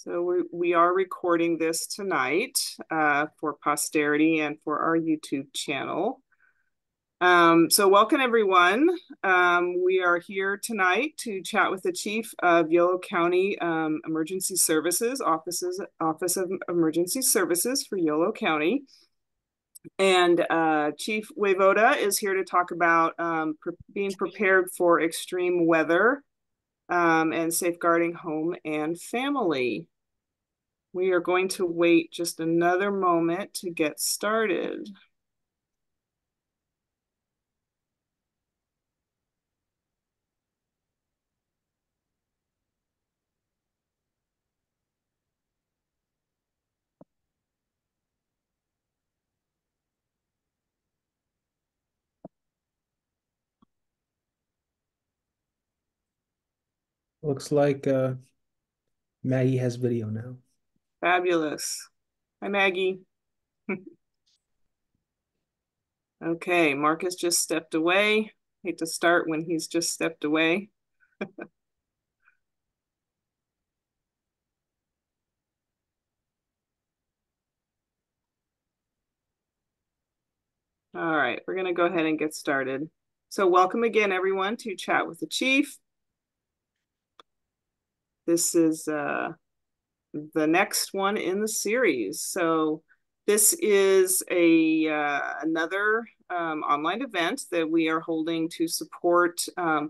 So we are recording this tonight for posterity and for our YouTube channel. So welcome everyone. We are here tonight to chat with the Chief of Yolo County Emergency Services, Office of Emergency Services for Yolo County. And Chief Wayvoda is here to talk about being prepared for extreme weather and safeguarding home and family. We are going to wait just another moment to get started. Looks like Maggie has video now. Fabulous. Hi, Maggie. Okay, Marcus just stepped away. Hate to start when he's just stepped away. All right, we're going to go ahead and get started. So welcome again, everyone, to Chat with the Chief. This is the next one in the series. So this is another online event that we are holding to support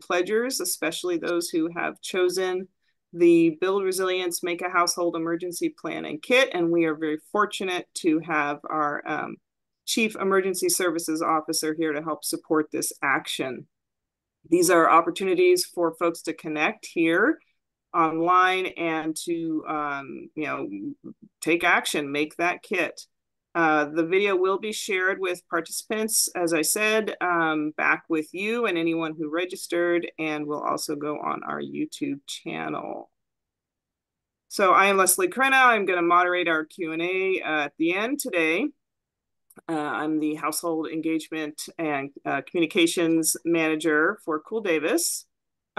pledgers, especially those who have chosen the Build Resilience, Make a Household Emergency Plan and Kit. And we are very fortunate to have our Chief Emergency Services Officer here to help support this action. These are opportunities for folks to connect here online and to take action, make that kit. The video will be shared with participants, as I said, back with you and anyone who registered, and will also go on our YouTube channel. So I am Leslie Krenna. I'm going to moderate our Q&A at the end today. I'm the Household Engagement and Communications Manager for Cool Davis.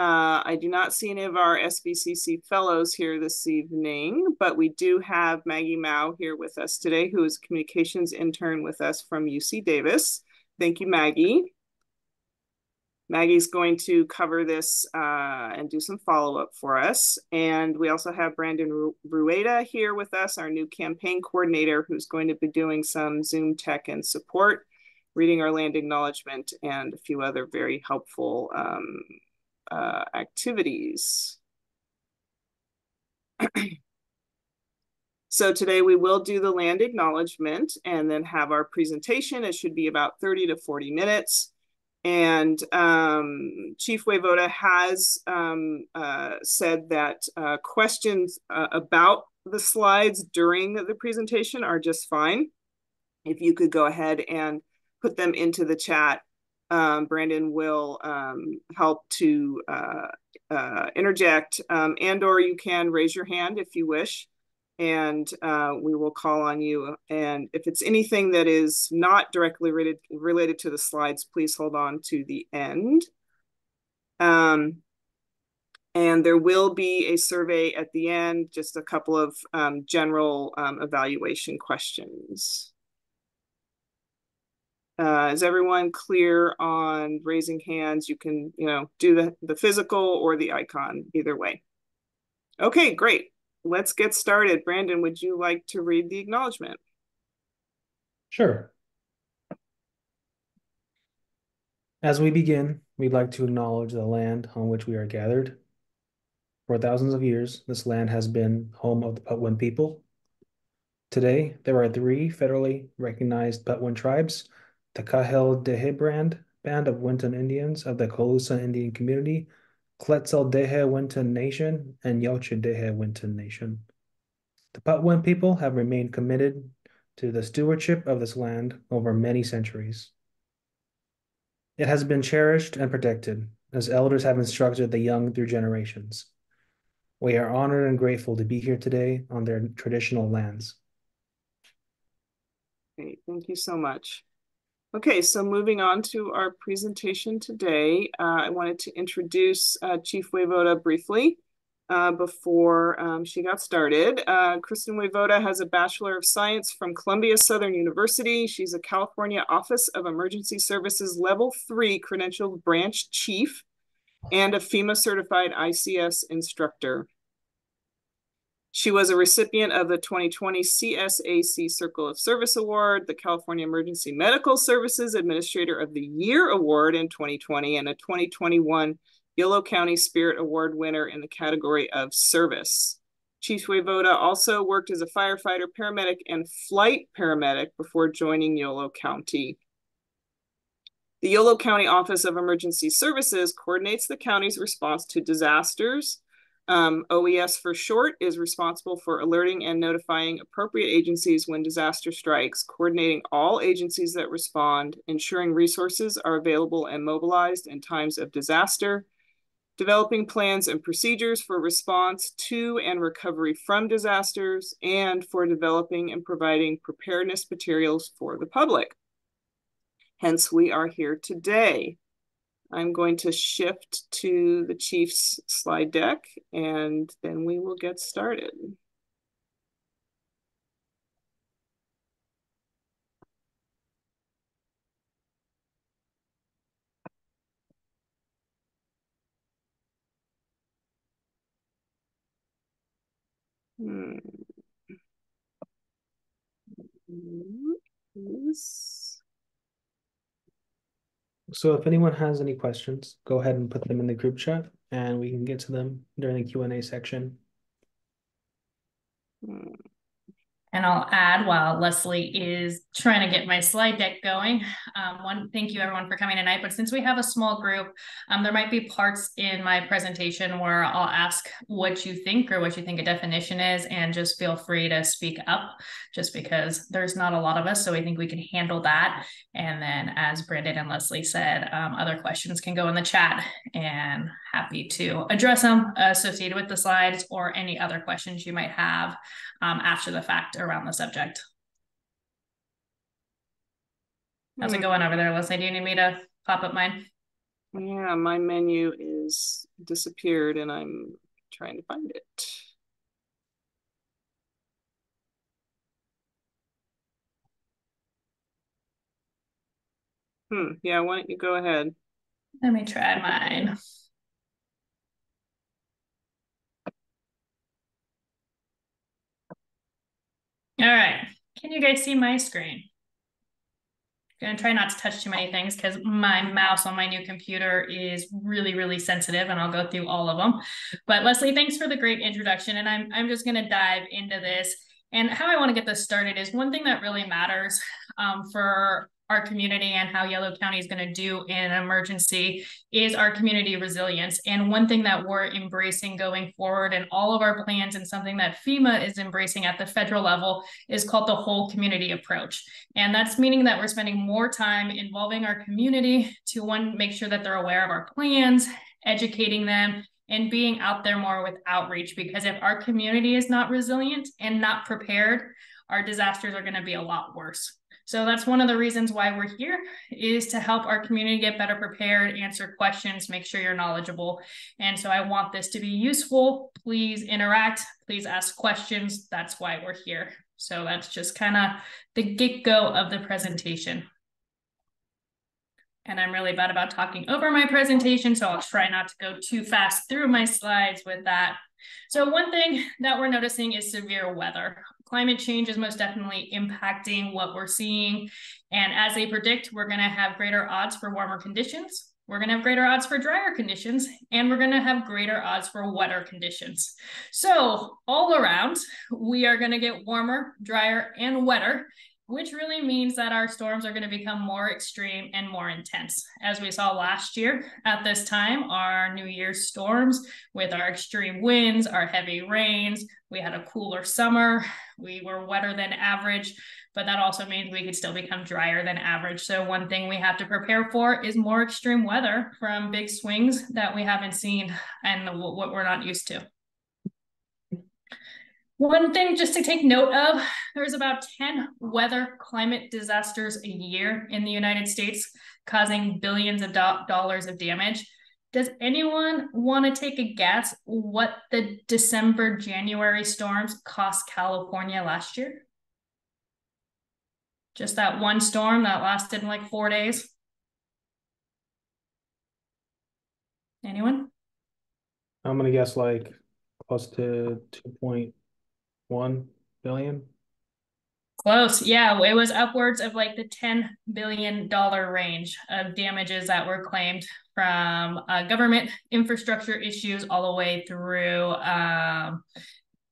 I do not see any of our SBCC fellows here this evening, but we do have Maggie Mao here with us today, who is a communications intern with us from UC Davis. Thank you, Maggie. Maggie's going to cover this and do some follow-up for us. And we also have Brandon Rueda here with us, our new campaign coordinator, who's going to be doing some Zoom tech and support, reading our land acknowledgement, and a few other very helpful activities. So today we will do the land acknowledgement and then have our presentation. It should be about 30 to 40 minutes. And Chief Wayvoda has said that questions about the slides during the presentation are just fine. If you could go ahead and put them into the chat, Brandon will help to interject, and or you can raise your hand if you wish, and we will call on you. And if it's anything that is not directly related to the slides, please hold on to the end. And there will be a survey at the end, just a couple of general evaluation questions. Is everyone clear on raising hands? You can, do the physical or the icon, either way. Okay, great. Let's get started. Brandon, would you like to read the acknowledgement? Sure. As we begin, we'd like to acknowledge the land on which we are gathered. For thousands of years, this land has been home of the Patwin people. Today, there are 3 federally recognized Patwin tribes: the Kahel Dehe Band of Winton Indians of the Colusa Indian Community, Quetzal Dehe Winton Nation, and Yoche Dehe Winton Nation. The Patwin people have remained committed to the stewardship of this land over many centuries. It has been cherished and protected, as elders have instructed the young through generations. We are honored and grateful to be here today on their traditional lands. Great, thank you so much. Okay, so moving on to our presentation today, I wanted to introduce Chief Wayvoda briefly. before she got started. Kristen Wayvoda has a Bachelor of Science from Columbia Southern University. She's a California Office of Emergency Services Level 3 credentialed branch chief and a FEMA certified ICS instructor. She was a recipient of the 2020 CSAC Circle of Service Award, the California Emergency Medical Services Administrator of the Year Award in 2020, and a 2021 Yolo County Spirit Award winner in the category of service. Chief Wayvoda also worked as a firefighter, paramedic, and flight paramedic before joining Yolo County. The Yolo County Office of Emergency Services coordinates the county's response to disasters. OES for short is responsible for alerting and notifying appropriate agencies when disaster strikes, coordinating all agencies that respond, ensuring resources are available and mobilized in times of disaster, developing plans and procedures for response to and recovery from disasters, and for developing and providing preparedness materials for the public. Hence, we are here today. I'm going to shift to the Chief's slide deck, and then we will get started. So if anyone has any questions, go ahead and put them in the group chat and we can get to them during the Q&A section. And I'll add while Leslie is trying to get my slide deck going. Thank you everyone for coming tonight, but since we have a small group, there might be parts in my presentation where I'll ask what you think or what you think a definition is, and just feel free to speak up just because there's not a lot of us, so I think we can handle that. And then as Brandon and Leslie said, other questions can go in the chat and happy to address them associated with the slides or any other questions you might have after the fact around the subject. How's it going over there, Leslie? Do you need me to pop up mine? Yeah, my menu is disappeared and I'm trying to find it. Yeah, why don't you go ahead? Let me try mine. All right, can you guys see my screen? I'm gonna try not to touch too many things because my mouse on my new computer is really, really sensitive, and I'll go through all of them. But Leslie, thanks for the great introduction, and I'm just gonna dive into this. And how I want to get this started is one thing that really matters for our community and how Yolo County is going to do in an emergency is our community resilience. And one thing that we're embracing going forward in all of our plans, and something that FEMA is embracing at the federal level, is called the whole community approach. And that's meaning that we're spending more time involving our community to, one, make sure that they're aware of our plans, educating them, and being out there more with outreach. Because if our community is not resilient and not prepared, our disasters are going to be a lot worse. So that's one of the reasons why we're here, is to help our community get better prepared, answer questions, make sure you're knowledgeable. And so I want this to be useful. Please interact, please ask questions. That's why we're here. So that's just kind of the get-go of the presentation. And I'm really bad about talking over my presentation, so I'll try not to go too fast through my slides with that. So one thing that we're noticing is severe weather. Climate change is most definitely impacting what we're seeing. And as they predict, we're going to have greater odds for warmer conditions. We're going to have greater odds for drier conditions, and we're going to have greater odds for wetter conditions. So all around, we are going to get warmer, drier, and wetter, which really means that our storms are going to become more extreme and more intense. As we saw last year at this time, our New Year's storms with our extreme winds, our heavy rains, we had a cooler summer, we were wetter than average, but that also means we could still become drier than average. So one thing we have to prepare for is more extreme weather from big swings that we haven't seen and what we're not used to. One thing just to take note of, there's about 10 weather climate disasters a year in the United States, causing billions of dollars of damage. Does anyone want to take a guess what the December, January storms cost California last year? Just that one storm that lasted like 4 days. Anyone? I'm gonna guess like close to 2.1 billion. Close. Yeah, it was upwards of like the $10 billion range of damages that were claimed from government infrastructure issues all the way through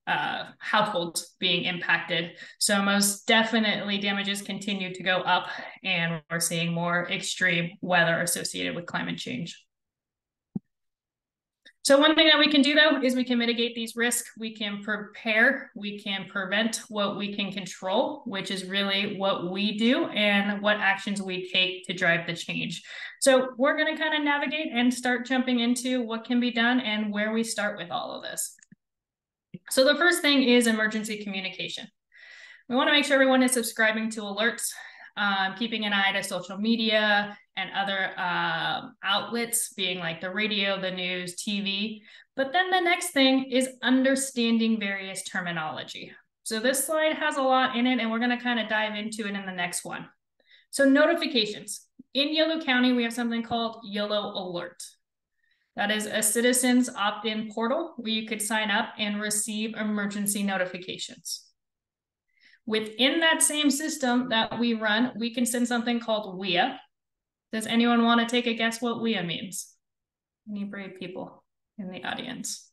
households being impacted. So most definitely damages continue to go up, and we're seeing more extreme weather associated with climate change. So one thing that we can do, though, is we can mitigate these risks. We can prepare, we can prevent what we can control, which is really what we do and what actions we take to drive the change. So we're going to kind of navigate and start jumping into what can be done and where we start with all of this. So the first thing is emergency communication. We want to make sure everyone is subscribing to alerts, keeping an eye to social media and other outlets, being like the radio, the news, TV. But then the next thing is understanding various terminology. So this slide has a lot in it, and we're going to kind of dive into it in the next one. So notifications. In Yolo County, we have something called Yolo Alert. That is a citizens opt-in portal where you could sign up and receive emergency notifications. Within that same system that we run, we can send something called WIA. Does anyone want to take a guess what WIA means? Any brave people in the audience?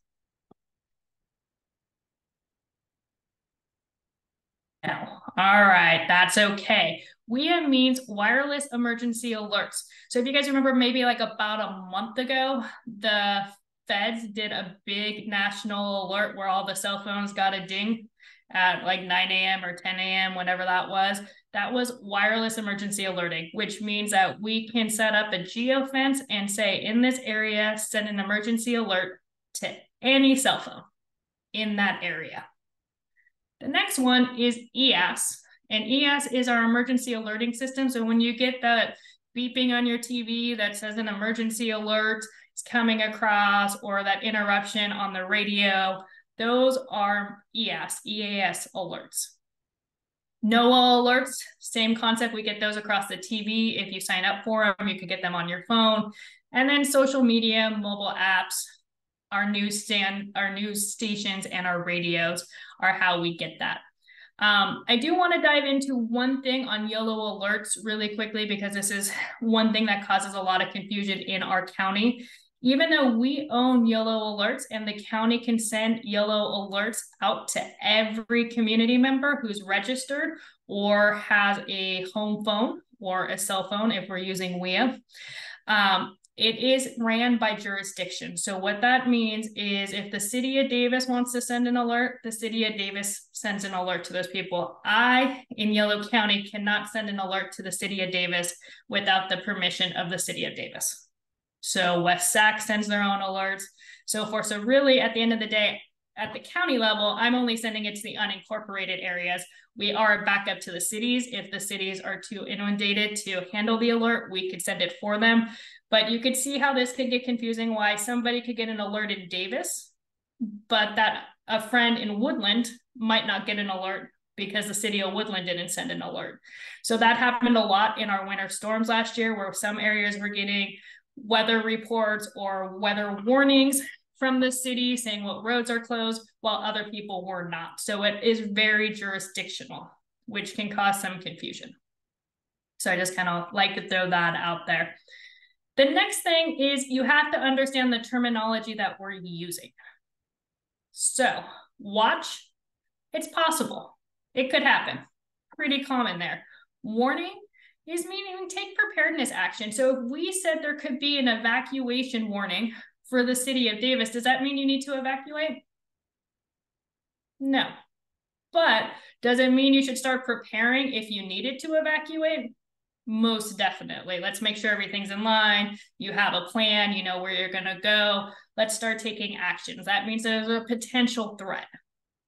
No. All right, that's okay. WIA means wireless emergency alerts. So if you guys remember, maybe like about a month ago, the feds did a big national alert where all the cell phones got a ding at like 9 a.m. or 10 a.m., whenever that was. That was wireless emergency alerting, which means that we can set up a geofence and say, in this area, send an emergency alert to any cell phone in that area. The next one is EAS, and EAS is our emergency alerting system. So when you get that beeping on your TV that says an emergency alert is coming across, or that interruption on the radio, those are EAS alerts. NOAA alerts, same concept. We get those across the TV. If you sign up for them, you could get them on your phone. And then social media, mobile apps, our news stations, and our radios are how we get that. I do want to dive into one thing on Yolo alerts really quickly, because this is one thing that causes a lot of confusion in our county. Even though we own Yolo alerts and the county can send Yolo alerts out to every community member who's registered or has a home phone or a cell phone if we're using WIA, it is ran by jurisdiction. So what that means is if the city of Davis wants to send an alert, the city of Davis sends an alert to those people. I, in Yolo County, cannot send an alert to the city of Davis without the permission of the city of Davis. So West Sac sends their own alerts, so forth. So really, at the end of the day, at the county level, I'm only sending it to the unincorporated areas. We are back up to the cities. If the cities are too inundated to handle the alert, we could send it for them. But you could see how this could get confusing, why somebody could get an alert in Davis, but that a friend in Woodland might not get an alert because the city of Woodland didn't send an alert. So that happened a lot in our winter storms last year, where some areas were getting weather reports or weather warnings from the city saying what roads are closed, while other people were not. So it is very jurisdictional, which can cause some confusion. So I just kind of like to throw that out there. The next thing is you have to understand the terminology that we're using. So watch, it's possible. It could happen. Pretty common there. Warning is meaning take preparedness action. So if we said there could be an evacuation warning for the city of Davis, does that mean you need to evacuate? No. But does it mean you should start preparing if you needed to evacuate? Most definitely. Let's make sure everything's in line. You have a plan, you know where you're going to go. Let's start taking actions. That means there's a potential threat.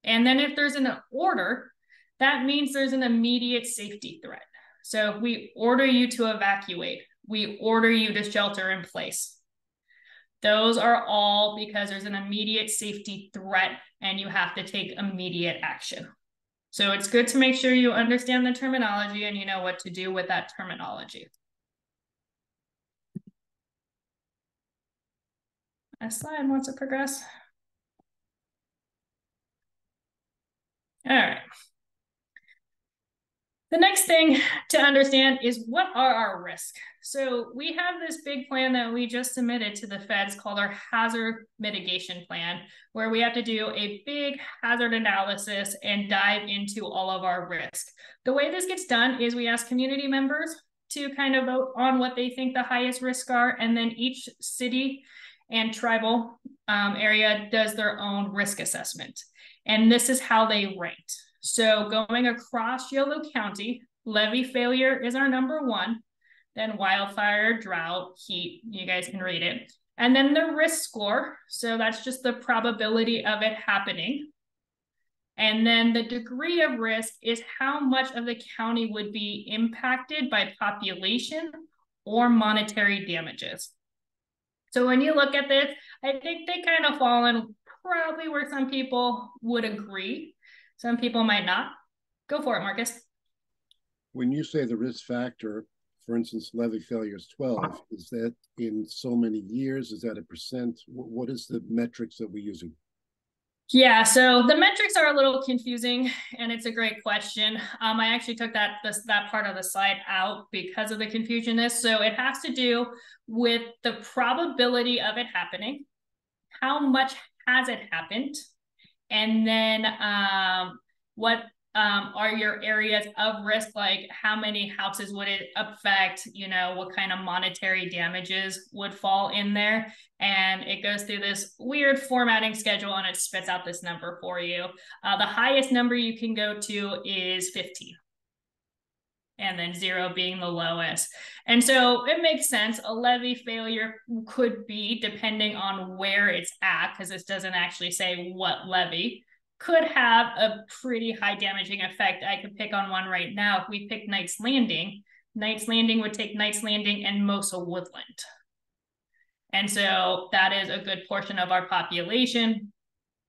And then if there's an order, that means there's an immediate safety threat. So if we order you to evacuate, we order you to shelter in place. Those are all because there's an immediate safety threat and you have to take immediate action. So it's good to make sure you understand the terminology and you know what to do with that terminology. Next slide wants to progress. All right. The next thing to understand is what are our risks? So we have this big plan that we just submitted to the feds called our hazard mitigation plan, where we have to do a big hazard analysis and dive into all of our risks. The way this gets done is we ask community members to kind of vote on what they think the highest risks are, and then each city and tribal area does their own risk assessment. And this is how they ranked. So going across Yolo County, levee failure is our number one, then wildfire, drought, heat, you guys can read it. And then the risk score, so that's just the probability of it happening. And then the degree of risk is how much of the county would be impacted by population or monetary damages. So when you look at this, I think they kind of fall in probably where some people would agree. Some people might not. Go for it, Marcus. When you say the risk factor, for instance, levee failure is 12, is that in so many years? Is that a percent? What is the metrics that we're using? Yeah, so the metrics are a little confusing, and it's a great question. I actually took that part of the slide out because of the confusion. So it has to do with the probability of it happening, how much has it happened, and then what are your areas of risk, like how many houses would it affect, what kind of monetary damages would fall in there. And it goes through this weird formatting schedule and it spits out this number for you. The highest number you can go to is 15. And then 0 being the lowest. And so it makes sense. A levee failure could be, depending on where it's at, because this doesn't actually say what levee, could have a pretty high damaging effect. I could pick on one right now. If we pick Knight's Landing would take Knight's Landing and Mosa Woodland. And so that is a good portion of our population,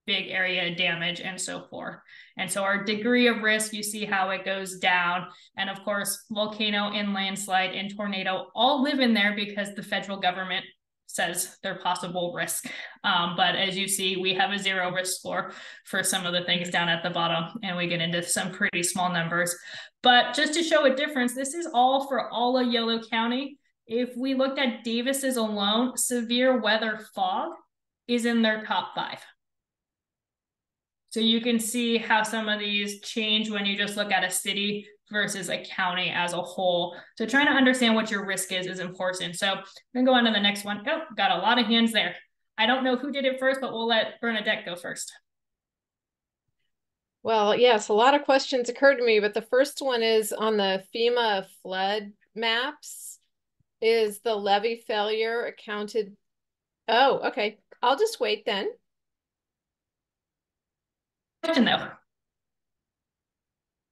big area damage, and so forth. And so our degree of risk, you see how it goes down. And of course, volcano and landslide and tornado all live in there because the federal government says they're possible risk. But as you see, we have a 0 risk score for some of the things down at the bottom, and we get into some pretty small numbers. But just to show a difference, this is all for all of Yolo County. If we looked at Davis's alone, severe weather fog is in their top 5. So you can see how some of these change when you just look at a city versus a county as a whole. So trying to understand what your risk is important. So I'm gonna go on to the next one. Oh, got a lot of hands there. I don't know who did it first, but we'll let Bernadette go first. Well, yes, a lot of questions occurred to me, but the first one is on the FEMA flood maps. Is the levee failure accounted? Oh, okay. I'll just wait then. Question though.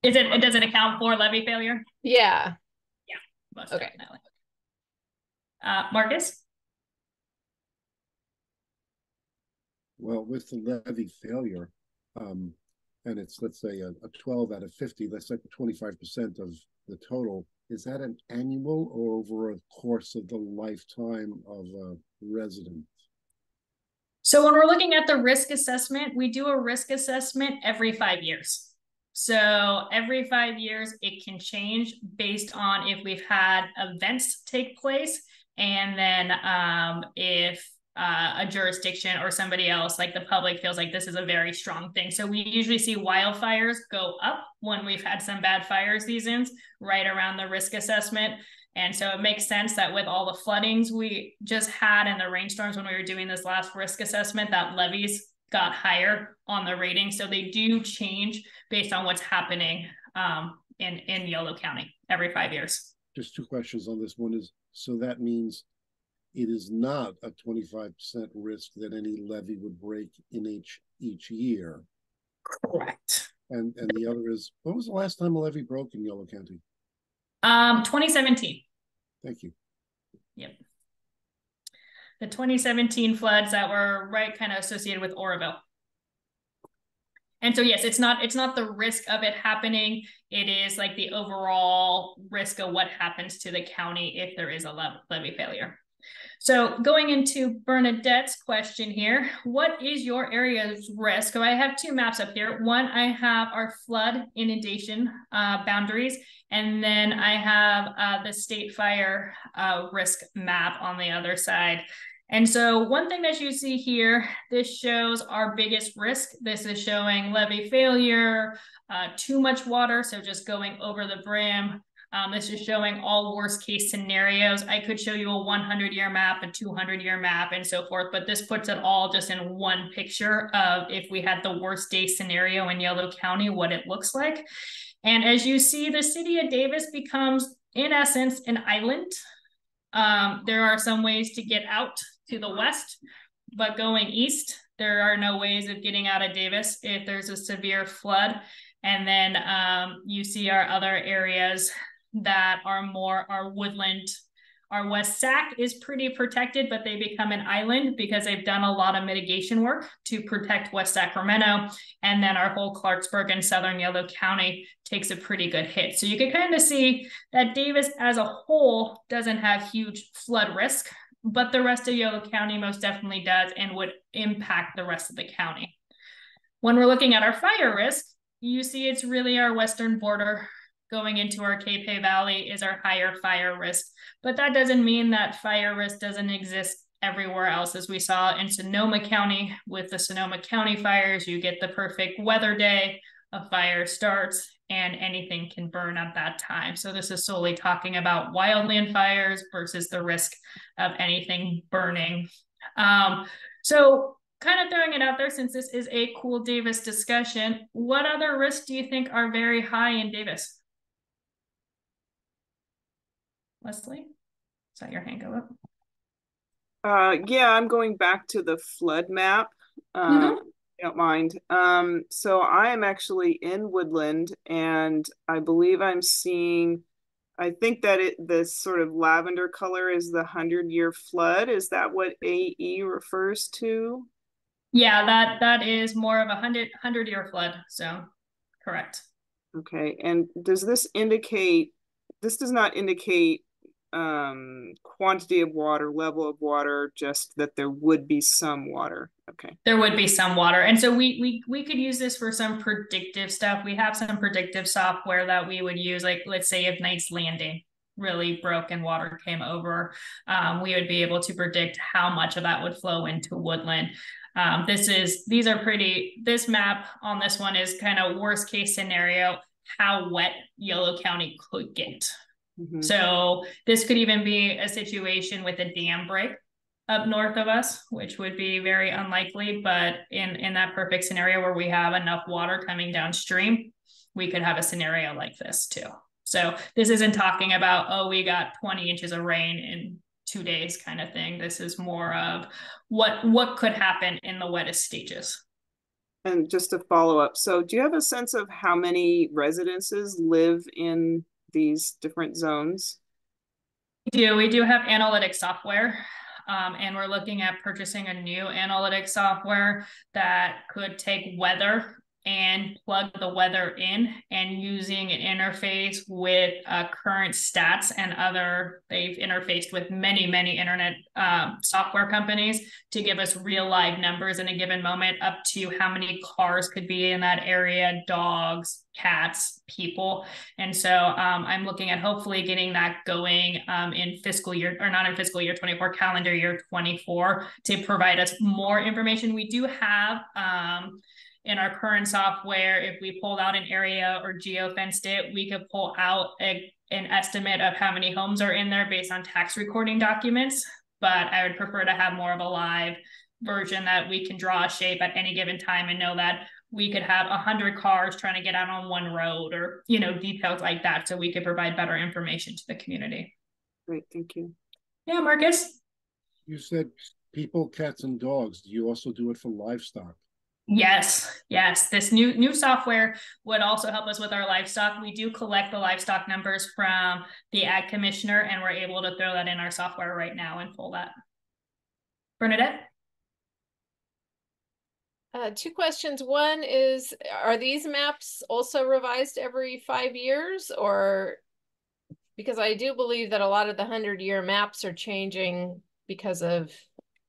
Does it account for levee failure? Yeah. Yeah, most okay. Definitely. Marcus? Well, with the levee failure, and it's, let's say, a 12 out of 50, that's like 25% of the total. Is that an annual or over a course of the lifetime of a resident? So when we're looking at the risk assessment, we do a risk assessment every 5 years. So every 5 years, it can change based on if we've had events take place, and then if a jurisdiction or somebody else, like the public, feels like this is a very strong thing. So we usually see wildfires go up when we've had some bad fire seasons right around the risk assessment. And so it makes sense that with all the floodings we just had and the rainstorms when we were doing this last risk assessment, that levees got higher on the rating. So they do change based on what's happening in Yolo County every 5 years. Just 2 questions on this. One is, so that means it is not a 25% risk that any levee would break in each year. Correct. And the other is, when was the last time a levee broke in Yolo County? 2017. Thank you. Yep. the 2017 floods that were right kind of associated with Oroville. And so, yes, it's not the risk of it happening. It is like the overall risk of what happens to the county if there is a levee failure. So going into Bernadette's question here, what is your area's risk? So I have two maps up here. One, I have our flood inundation boundaries, and then I have the state fire risk map on the other side. And so one thing that you see here, this shows our biggest risk. This is showing levee failure, too much water, so just going over the brim. This is showing all worst case scenarios. I could show you a 100-year map, a 200-year map, and so forth, but this puts it all just in one picture of if we had the worst day scenario in Yolo County, what it looks like. And as you see, the city of Davis becomes, in essence, an island. There are some ways to get out to the west, but going east, there are no ways of getting out of Davis if there's a severe flood. And then you see our other areas that are more our woodland. Our West Sac is pretty protected, but they become an island because they've done a lot of mitigation work to protect West Sacramento. And then our whole Clarksburg and Southern Yolo County takes a pretty good hit. So you can kind of see that Davis as a whole doesn't have huge flood risk, but the rest of Yolo County most definitely does and would impact the rest of the county. When we're looking at our fire risk, you see it's really our western border going into our Capay Valley is our higher fire risk. But that doesn't mean that fire risk doesn't exist everywhere else. As we saw in Sonoma County with the Sonoma County fires, you get the perfect weather day, a fire starts, and anything can burn at that time. So this is solely talking about wildland fires versus the risk of anything burning. So kind of throwing it out there, since this is a cool Davis discussion, what other risks do you think are very high in Davis? Leslie, is that your hand go up? Yeah, I'm going back to the flood map. If you don't mind. So I am actually in Woodland, and I believe I'm seeing, I think that this sort of lavender color is the 100-year flood. Is that what AE refers to? Yeah, that is more of a 100-year flood. So correct. Okay. And does this indicate, this does not indicate quantity of water, level of water, just that there would be some water. Okay. There would be some water. And so we could use this for some predictive stuff. We have some predictive software that we would use, like let's say if Knight's Landing really broke and water came over, we would be able to predict how much of that would flow into Woodland. This map on this one is kind of worst case scenario, how wet Yolo County could get. So this could even be a situation with a dam break up north of us, which would be very unlikely. But in that perfect scenario where we have enough water coming downstream, we could have a scenario like this too. So this isn't talking about, oh, we got 20 inches of rain in 2 days kind of thing. This is more of what could happen in the wettest stages. And just to follow up, so do you have a sense of how many residences live in these different zones? We do have analytic software, and we're looking at purchasing a new analytic software that could take weather and plug the weather in and using an interface with current stats and they've interfaced with many internet software companies to give us real live numbers in a given moment up to how many cars could be in that area, dogs, cats, people. And so I'm looking at hopefully getting that going in fiscal year, or not in fiscal year 24, calendar year 24, to provide us more information. We do have in our current software, if we pulled out an area or geofenced it, we could pull out an estimate of how many homes are in there based on tax recording documents. But I would prefer to have more of a live version that we can draw a shape at any given time and know that we could have 100 cars trying to get out on one road, or details like that, so we could provide better information to the community. Great, thank you. Yeah, Marcus? You said people, cats, and dogs. Do you also do it for livestock? Yes. This new software would also help us with our livestock. We do collect the livestock numbers from the ag commissioner, and we're able to throw that in our software right now and pull that. Bernadette? Two questions. One is, are these maps also revised every 5 years, or because I do believe that a lot of the 100-year maps are changing because of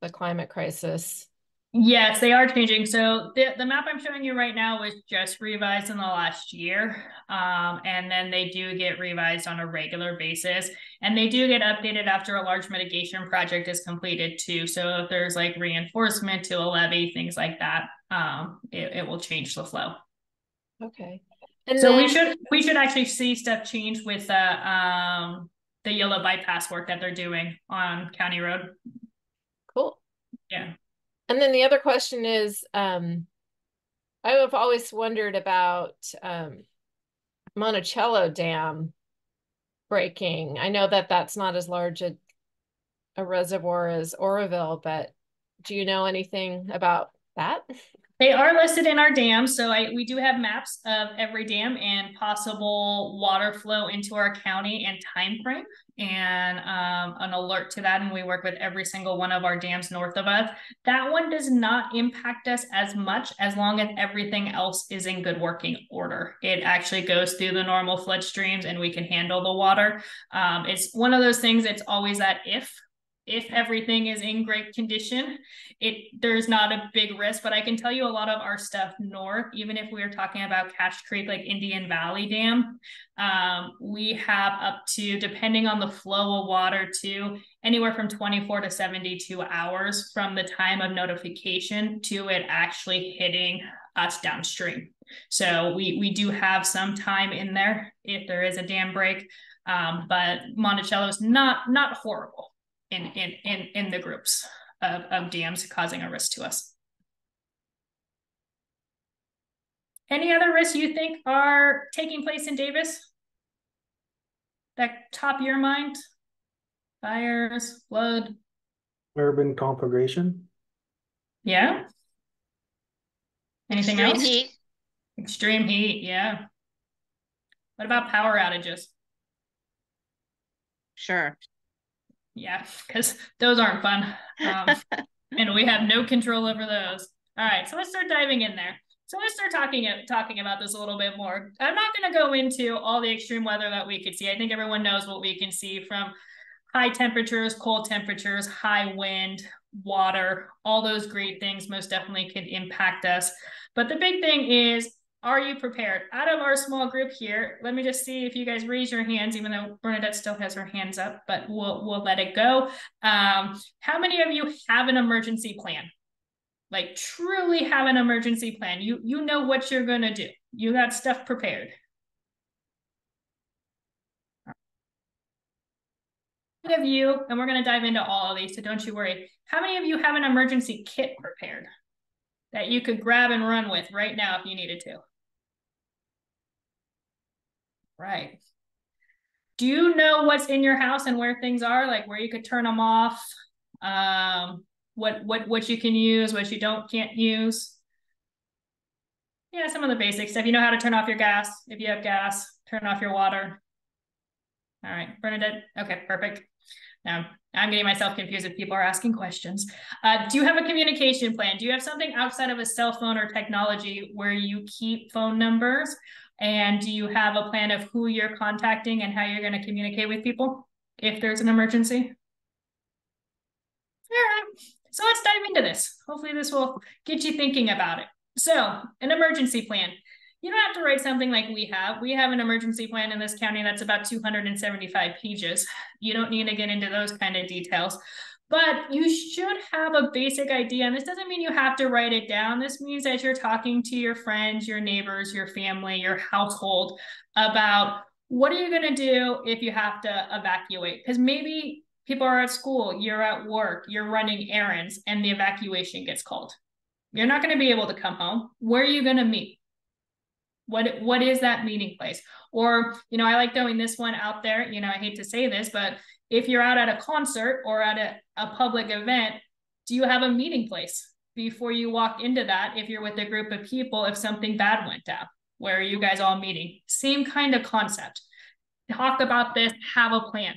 the climate crisis? Yes, they are changing. So the map I'm showing you right now was just revised in the last year. And then they do get revised on a regular basis. And they do get updated after a large mitigation project is completed too. So if there's like reinforcement to a levee, things like that, it will change the flow. Okay. And so then we should actually see stuff change with the Yolo bypass work that they're doing on County Road. cool. Yeah. And then the other question is, I have always wondered about Monticello Dam breaking. I know that that's not as large a reservoir as Oroville, but do you know anything about that? They are listed in our dams. So we do have maps of every dam and possible water flow into our county and time frame, and an alert to that. And we work with every single one of our dams north of us. That one does not impact us as much as long as everything else is in good working order. It actually goes through the normal flood streams and we can handle the water. It's one of those things, it's always that if everything is in great condition, there's not a big risk. But I can tell you a lot of our stuff north, even if we were talking about Cache Creek, like Indian Valley Dam, we have up to, depending on the flow of water, to anywhere from 24 to 72 hours from the time of notification to it actually hitting us downstream. So we do have some time in there if there is a dam break, but Monticello is not horrible in the groups of dams causing a risk to us. Any other risks you think are taking place in Davis that top your mind? Fires, flood? Urban conflagration. Yeah. Anything else? Extreme heat. Extreme heat, yeah. What about power outages? Sure. Yeah, because those aren't fun. And we have no control over those. All right, so let's start diving in there. So let's start talking about this a little bit more. I'm not going to go into all the extreme weather that we could see. I think everyone knows what we can see, from high temperatures, cold temperatures, high wind, water, all those great things most definitely can impact us. But the big thing is, are you prepared? Out of our small group here, let me just see if you guys raise your hands, even though Bernadette still has her hands up, but we'll let it go. How many of you have an emergency plan? Like, truly have an emergency plan. You know what you're gonna do. You got stuff prepared. How many of you, and we're gonna dive into all of these, so don't you worry. How many of you have an emergency kit prepared that you could grab and run with right now if you needed to? Right. Do you know what's in your house and where things are, like where you could turn them off? What you can use, what you can't use? Yeah, some of the basic stuff. You know how to turn off your gas. If you have gas, turn off your water. All right, Bernadette. Okay, perfect. Now I'm getting myself confused if people are asking questions. Do you have a communication plan? Do you have something outside of a cell phone or technology where you keep phone numbers? And do you have a plan of who you're contacting and how you're going to communicate with people if there's an emergency? All right, so let's dive into this. Hopefully this will get you thinking about it. So, an emergency plan. You don't have to write something like we have. We have an emergency plan in this county that's about 275 pages. You don't need to get into those kind of details, but you should have a basic idea. And this doesn't mean you have to write it down. This means that you're talking to your friends, your neighbors, your family, your household about what are you going to do if you have to evacuate? Because maybe people are at school, you're at work, you're running errands, and the evacuation gets called. You're not going to be able to come home. Where are you going to meet? What is that meeting place? Or, I like throwing this one out there. I hate to say this, but if you're out at a concert or at a public event, do you have a meeting place before you walk into that? If you're with a group of people, if something bad went down, where are you guys all meeting? Same kind of concept. Talk about this, have a plan.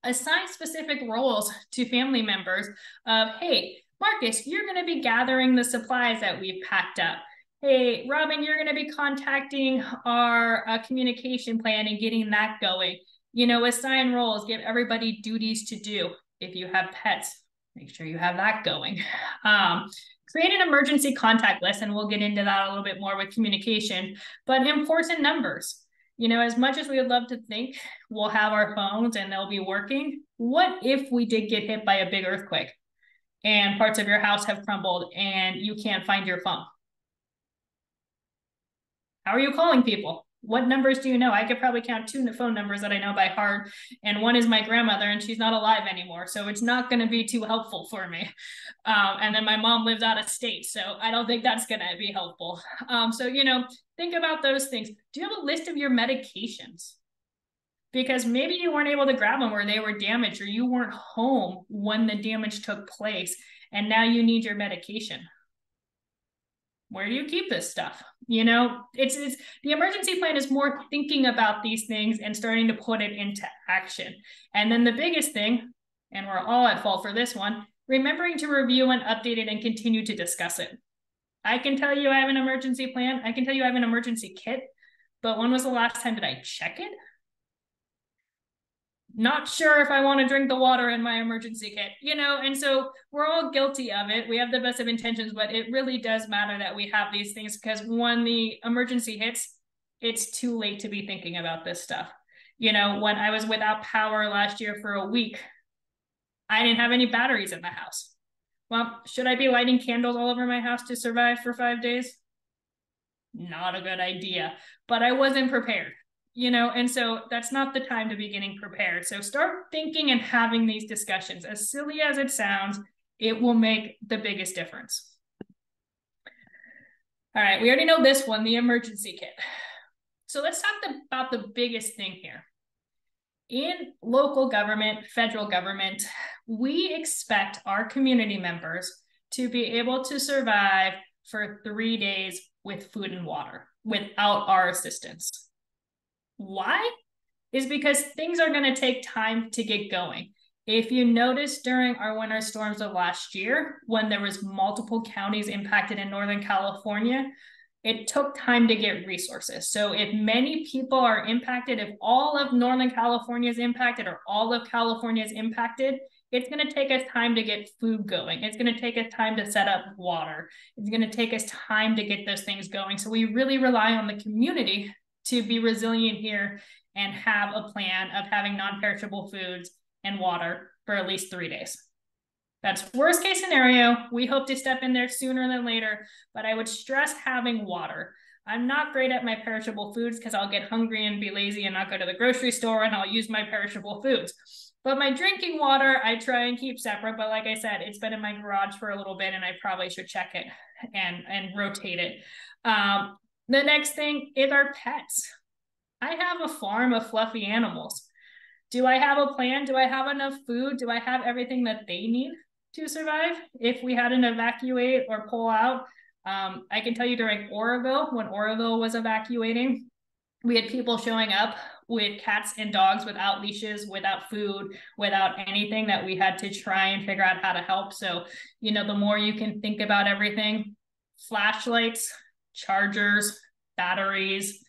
assign specific roles to family members of, hey, Marcus, you're going to be gathering the supplies that we've packed up. Hey, Robin, you're going to be contacting our communication plan and getting that going. You know, assign roles, give everybody duties to do. If you have pets, make sure you have that going. Create an emergency contact list, and we'll get into that a little bit more with communication, but important numbers. You know, as much as we would love to think we'll have our phones and they'll be working, what if we did get hit by a big earthquake and parts of your house have crumbled and you can't find your phone? How are you calling people? What numbers do you know? I could probably count 2 phone numbers that I know by heart, and one is my grandmother, and she's not alive anymore, so it's not going to be too helpful for me. And then my mom lives out of state, so I don't think that's going to be helpful. So, you know, think about those things. Do you have a list of your medications? Because maybe you weren't able to grab them or they were damaged, or you weren't home when the damage took place, and now you need your medication. Where do you keep this stuff? You know, it's the emergency plan is more thinking about these things and starting to put it into action. And then the biggest thing, and we're all at fault for this one, remembering to review and update it and continue to discuss it. I can tell you I have an emergency plan. I can tell you I have an emergency kit, but when was the last time did I check it? Not sure if I want to drink the water in my emergency kit, you know, and so we're all guilty of it. We have the best of intentions, but it really does matter that we have these things, because when the emergency hits, it's too late to be thinking about this stuff. You know, when I was without power last year for a week, I didn't have any batteries in the house. Well, should I be lighting candles all over my house to survive for 5 days? Not a good idea, but I wasn't prepared. You know, and so that's not the time to be getting prepared. So start thinking and having these discussions. As silly as it sounds, it will make the biggest difference. All right, we already know this one, the emergency kit. So let's talk about the biggest thing here. In local government, federal government, we expect our community members to be able to survive for 3 days with food and water without our assistance. Why? Is because things are going to take time to get going. If you notice during our winter storms of last year, when there was multiple counties impacted in Northern California, it took time to get resources. So if many people are impacted, if all of Northern California is impacted or all of California is impacted, it's going to take us time to get food going. It's going to take us time to set up water. It's going to take us time to get those things going. So we really rely on the community to be resilient here and have a plan of having non-perishable foods and water for at least 3 days. That's worst case scenario. We hope to step in there sooner than later, but I would stress having water. I'm not great at my perishable foods because I'll get hungry and be lazy and not go to the grocery store, and I'll use my perishable foods. But my drinking water, I try and keep separate. But like I said, it's been in my garage for a little bit, and I probably should check it and rotate it. The next thing is our pets. I have a farm of fluffy animals. Do I have a plan? Do I have enough food? Do I have everything that they need to survive if we had an evacuate or pull out? I can tell you during Oroville, when Oroville was evacuating, we had people showing up with cats and dogs without leashes, without food, without anything, that we had to try and figure out how to help. So, you know, the more you can think about everything, flashlights, chargers, batteries,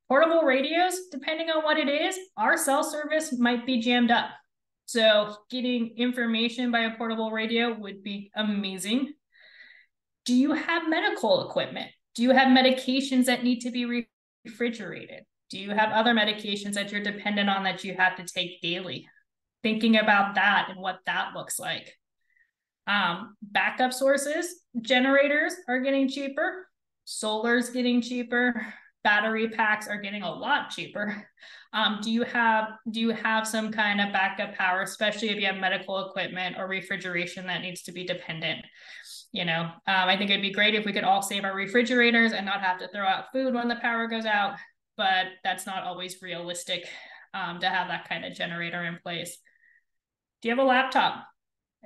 portable radios, depending on what it is, our cell service might be jammed up. So getting information by a portable radio would be amazing. Do you have medical equipment? Do you have medications that need to be refrigerated? Do you have other medications that you're dependent on that you have to take daily? Thinking about that and what that looks like. Backup sources, generators are getting cheaper. Solar's getting cheaper. Battery packs are getting a lot cheaper. Do you have some kind of backup power, especially if you have medical equipment or refrigeration that needs to be dependent? You know, I think it'd be great if we could all save our refrigerators and not have to throw out food when the power goes out, but that's not always realistic to have that kind of generator in place. Do you have a laptop?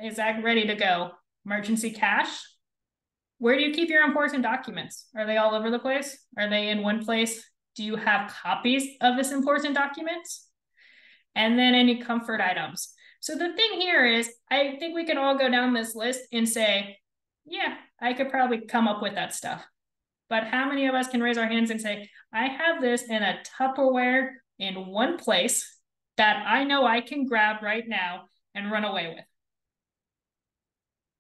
Is that ready to go? Emergency cash? Where do you keep your important documents? Are they all over the place? Are they in one place? Do you have copies of this important documents? and then any comfort items. So the thing here is, I think we can all go down this list and say, yeah, I could probably come up with that stuff. But how many of us can raise our hands and say, I have this in a Tupperware in one place that I know I can grab right now and run away with?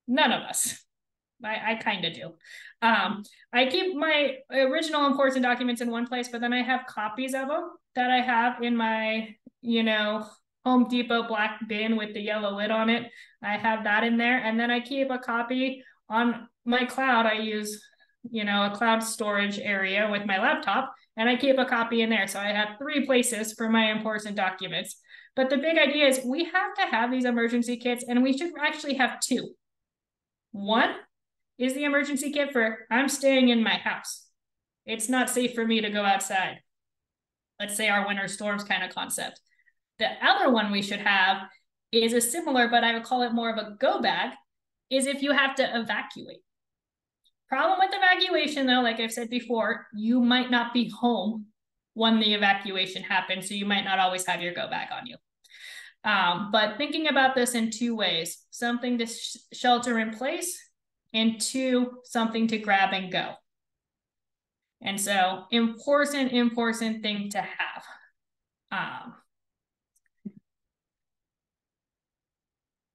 None of us. I kind of do. I keep my original important documents in one place, but then I have copies of them that I have in my, Home Depot black bin with the yellow lid on it. I have that in there. And then I keep a copy on my cloud. I use, a cloud storage area with my laptop, and I keep a copy in there. So I have 3 places for my important documents. But the big idea is we have to have these emergency kits, and we should actually have 2. One is the emergency kit for I'm staying in my house. It's not safe for me to go outside. Let's say our winter storms kind of concept. The other one we should have is a similar, but I would call it more of a go bag, is if you have to evacuate. Problem with evacuation though, like I've said before, you might not be home when the evacuation happens, so you might not always have your go bag on you. But thinking about this in 2 ways, something to shelter in place, and 2, something to grab and go. And so important thing to have.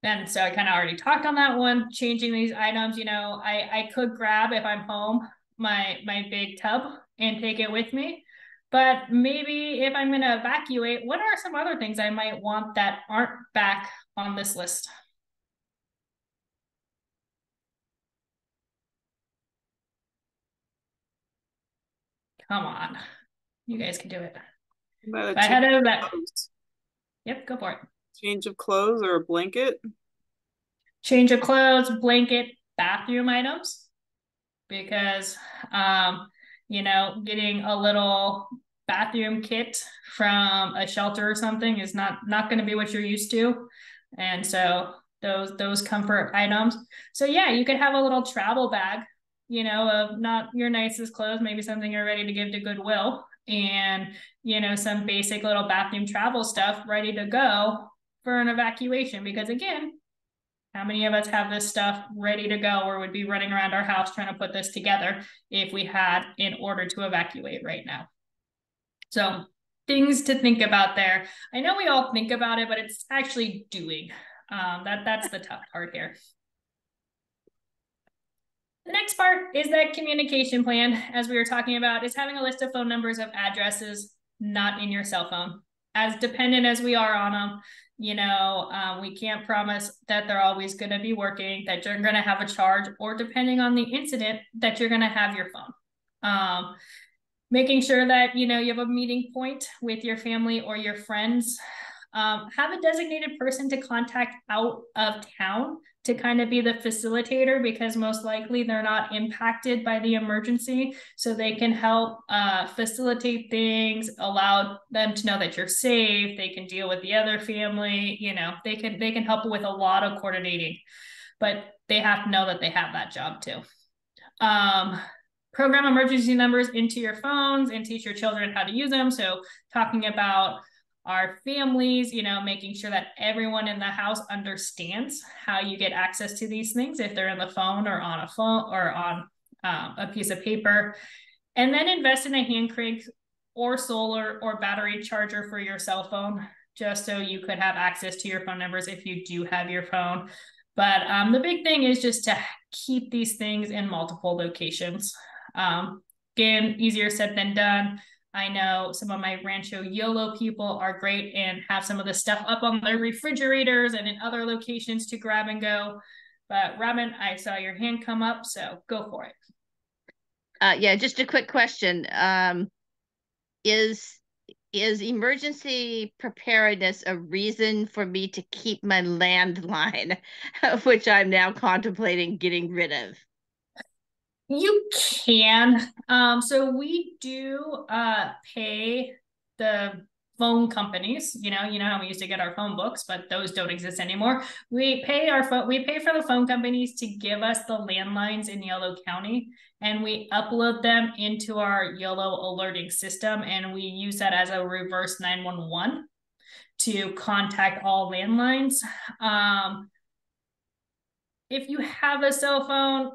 And so I kind of already talked on that one, changing these items. I could grab, if I'm home, my big tub and take it with me. But maybe if I'm going to evacuate, what are some other things I might want that aren't back on this list? Come on. You guys can do it. About a I had change a of that. clothes. Yep, go for it. Change of clothes or a blanket. Change of clothes, blanket, bathroom items. Because, getting a little bathroom kit from a shelter or something is not going to be what you're used to. And so those comfort items. So yeah, you could have a little travel bag, of not your nicest clothes, maybe something you're ready to give to Goodwill, and, some basic little bathroom travel stuff ready to go for an evacuation. Because again, how many of us have this stuff ready to go or would be running around our house trying to put this together if we had in order to evacuate right now? So things to think about there. I know we all think about it, but it's actually doing. That's the tough part here. The next part is that communication plan, as we were talking about, is having a list of phone numbers of addresses not in your cell phone. As dependent as we are on them, we can't promise that they're always going to be working, that you're going to have a charge, or depending on the incident, that you're going to have your phone. Making sure that, you have a meeting point with your family or your friends. Have a designated person to contact out of town to kind of be the facilitator, because most likely they're not impacted by the emergency. So they can help facilitate things, allow them to know that you're safe. They can deal with the other family. They can help with a lot of coordinating, but they have to know that they have that job too. Program emergency numbers into your phones and teach your children how to use them. So talking about our families, making sure that everyone in the house understands how you get access to these things, if they're in the phone or on a phone or on a piece of paper. And then invest in a hand crank or solar or battery charger for your cell phone, just so you could have access to your phone numbers if you do have your phone. But the big thing is just to keep these things in multiple locations. Again, easier said than done. I know some of my Rancho Yolo people are great and have some of this stuff up on their refrigerators and in other locations to grab and go. But Robin, I saw your hand come up, so go for it. Yeah, just a quick question. Is emergency preparedness a reason for me to keep my landline, which I'm now contemplating getting rid of? You can. So we do pay the phone companies. You know how we used to get our phone books, but those don't exist anymore. We pay for the phone companies to give us the landlines in Yolo County, and we upload them into our Yolo alerting system, and we use that as a reverse 911. to contact all landlines. If you have a cell phone,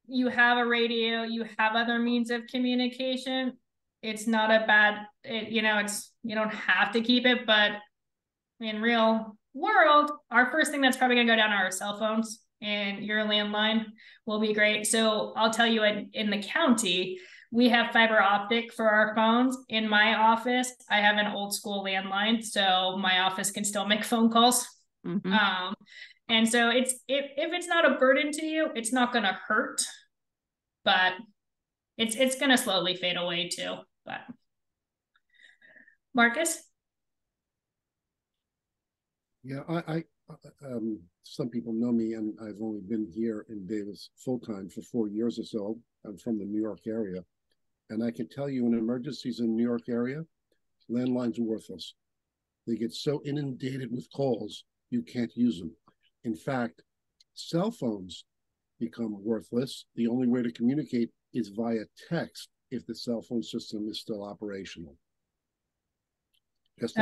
you have a radio, you have other means of communication, it's not a bad, you don't have to keep it, but in real world, our first thing that's probably gonna go down are our cell phones, and your landline will be great. So I'll tell you, in the county, we have fiber optic for our phones. In my office, I have an old school landline, so my office can still make phone calls. Mm-hmm. And so if it's not a burden to you, it's not gonna hurt, but it's gonna slowly fade away too. But Marcus? Yeah, I some people know me, and I've only been here in Davis full time for 4 years or so. I'm from the New York area, and I can tell you, in emergencies in the New York area, landlines are worthless. They get so inundated with calls, you can't use them. In fact, cell phones become worthless. The only way to communicate is via text if the cell phone system is still operational. Just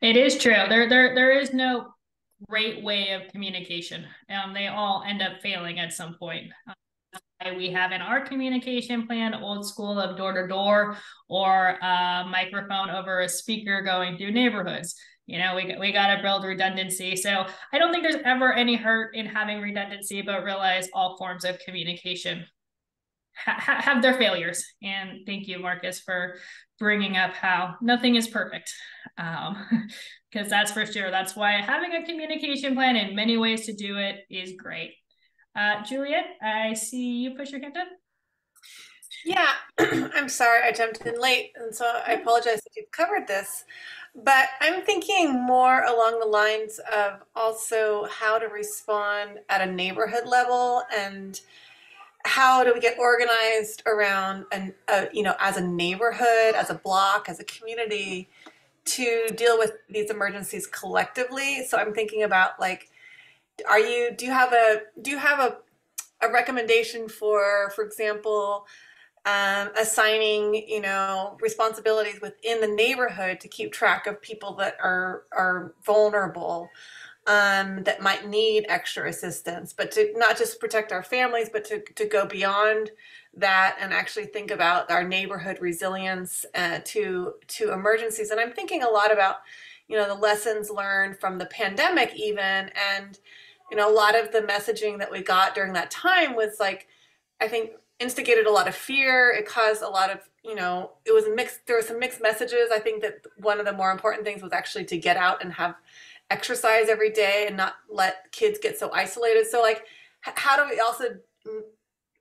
it is true. There is no great way of communication. They all end up failing at some point. We have in our communication plan old school of door to door, or a microphone over a speaker going through neighborhoods. We got to build redundancy. So I don't think there's ever any hurt in having redundancy, but realize all forms of communication have their failures. And thank you, Marcus, for bringing up how nothing is perfect. Because that's for sure. That's why having a communication plan in many ways to do it is great. Juliet, I see you push your hand up. Yeah, I'm sorry I jumped in late, and so I apologize if you've covered this, but I'm thinking more along the lines of also how to respond at a neighborhood level, and how do we get organized around as a neighborhood, as a block, as a community, to deal with these emergencies collectively. So I'm thinking about, like, do you have a recommendation for example, assigning, responsibilities within the neighborhood to keep track of people that are vulnerable, that might need extra assistance, but to not just protect our families, but to go beyond that and actually think about our neighborhood resilience to emergencies. And I'm thinking a lot about, the lessons learned from the pandemic even, and a lot of the messaging that we got during that time was, like, I think instigated a lot of fear. It caused a lot of, it was mixed. There were some mixed messages. I think that one of the more important things was actually to get out and have exercise every day and not let kids get so isolated. So, like, how do we also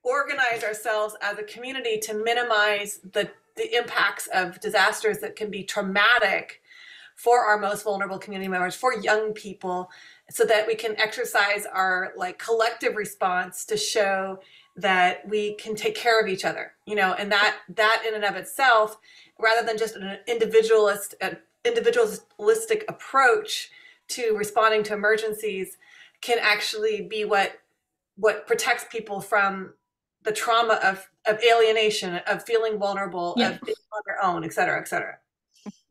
organize ourselves as a community to minimize the impacts of disasters that can be traumatic for our most vulnerable community members, for young people, so that we can exercise our, like, collective response to show that we can take care of each other, and that in and of itself, rather than just an individualistic approach to responding to emergencies, can actually be what protects people from the trauma of alienation, of feeling vulnerable, of being on their own, et cetera, et cetera.